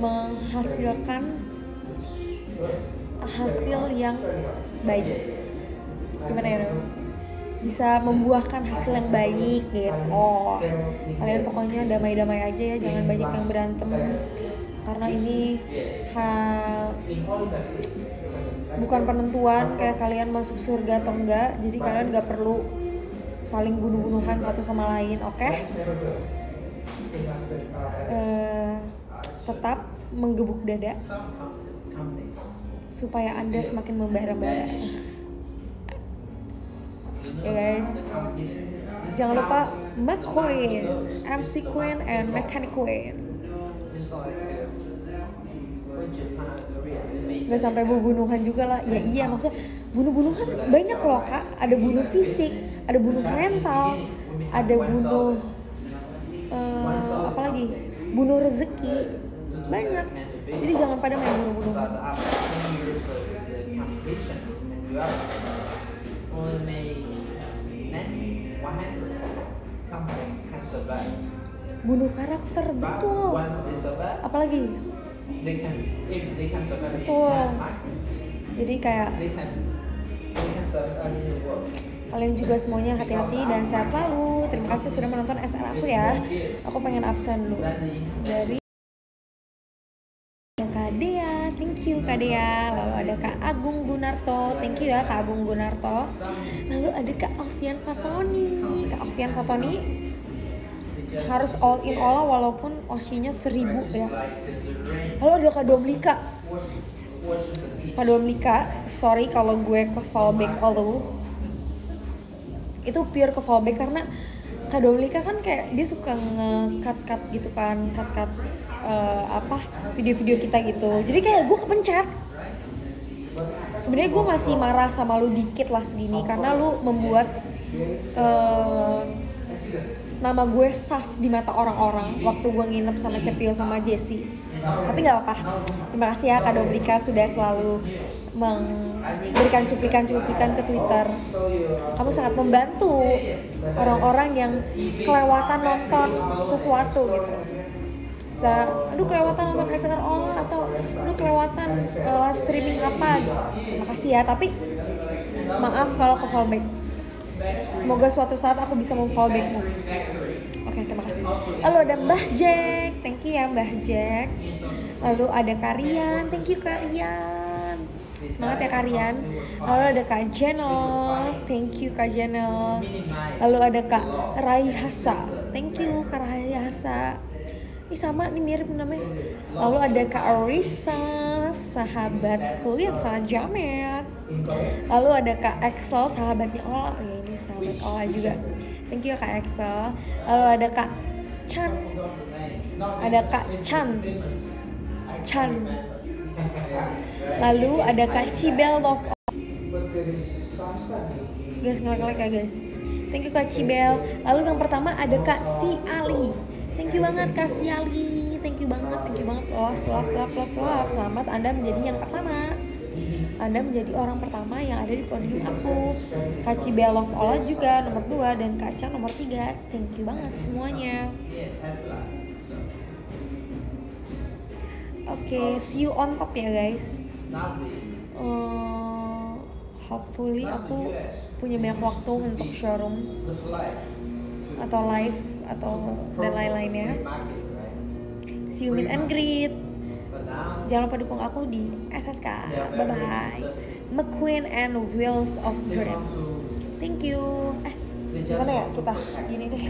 menghasilkan hasil yang baik. Gimana ya? Bisa membuahkan hasil yang baik gitu. Kalian pokoknya damai-damai aja ya, jangan banyak yang berantem. Karena ini bukan penentuan kayak kalian masuk surga atau enggak. Jadi kalian gak perlu saling bunuh-bunuhan satu sama lain, oke? Tetap menggebuk dada supaya Anda semakin membara-bara. Ya guys, jangan lupa McQueen, MC Queen, and Mechanic Queen. Gak sampai bunuh-bunuhan juga lah. Ya iya, maksudnya bunuh-bunuhan banyak loh kak. Ada bunuh fisik, ada bunuh mental, ada bunuh apalagi bunuh rezeki, banyak. Jadi jangan pada main bunuh-bunuhan. Bunuh karakter, betul. Apalagi? Betul. Jadi kayak kalian juga semuanya hati-hati dan sehat selalu. Terima kasih sudah menonton SR aku ya. Aku pengen absen dulu. Dari Kak Dea, thank you Kak Dea. Lalu ada Kak Agung Gunarto, thank you ya Kak Agung Gunarto. Lalu ada Kak Alfian Fatoni. Kak Alfian Fatoni harus all in all walaupun Oshinya 1000 ya. Lalu ada Kak Domlika. Kak Domlika, sorry kalau gue ke fallback lu. Itu pure ke fallback karena Kak Domlika kan kayak dia suka nge-cut gitu kan, cut video-video kita gitu. Jadi kayak gue kepencet. Sebenarnya gue masih marah sama lu dikit lah segini karena lu membuat nama gue sas di mata orang-orang waktu gue nginep sama Cepil sama Jessie. Tapi nggak apa-apa. Terima kasih ya Kak Domlika sudah selalu memberikan cuplikan-cuplikan ke Twitter. Kamu sangat membantu orang-orang yang kelewatan nonton sesuatu gitu. Bisa, aduh kelewatan nonton SNR Ola atau aduh kelewatan live streaming apa gitu. Terima kasih ya, tapi maaf kalau ke fallback. Semoga suatu saat aku bisa memfallbackmu. Oke, terima kasih. Lalu ada Mbah Jack, thank you ya Mbah Jack. Lalu ada Karian, thank you Karian. Semangat ya Karian. Lalu ada Kak Jenel, thank you Kak Jenel. Lalu ada Kak Raihasa, thank you Kak Raihasa. Ini sama nih mirip namanya. Lalu ada Kak Arisa, sahabatku yang sangat jamet. Lalu ada Kak Excel, sahabatnya Ola. Ya ini sahabat Ola juga. Thank you Kak Excel. Lalu ada Kak Chan. Ada Kak Chan. Lalu ada Kak Cibel Love. Guys, ngelek-ngelek ya guys. Thank you Kak Cibel. Lalu yang pertama ada Kak Si Ali. Thank you banget Kak Si Ali. Thank you banget. Love. Selamat Anda menjadi yang pertama. Anda menjadi orang pertama yang ada di podium aku. Kak Cibelov Ola juga nomor 2 dan Kak Chan nomor 3. Thank you banget semuanya. Yeah, Tesla. So Oke, see you on top ya guys. lovely. Hopefully aku punya banyak waktu untuk showroom The flight. atau live atau dan lain-lainnya. Market, right? See you meet and greet. But now Jangan lupa dukung aku di SSK. Bye bye. McQueen and Wheels of they Dream. want to Thank you. Gimana ya kita? Gini deh.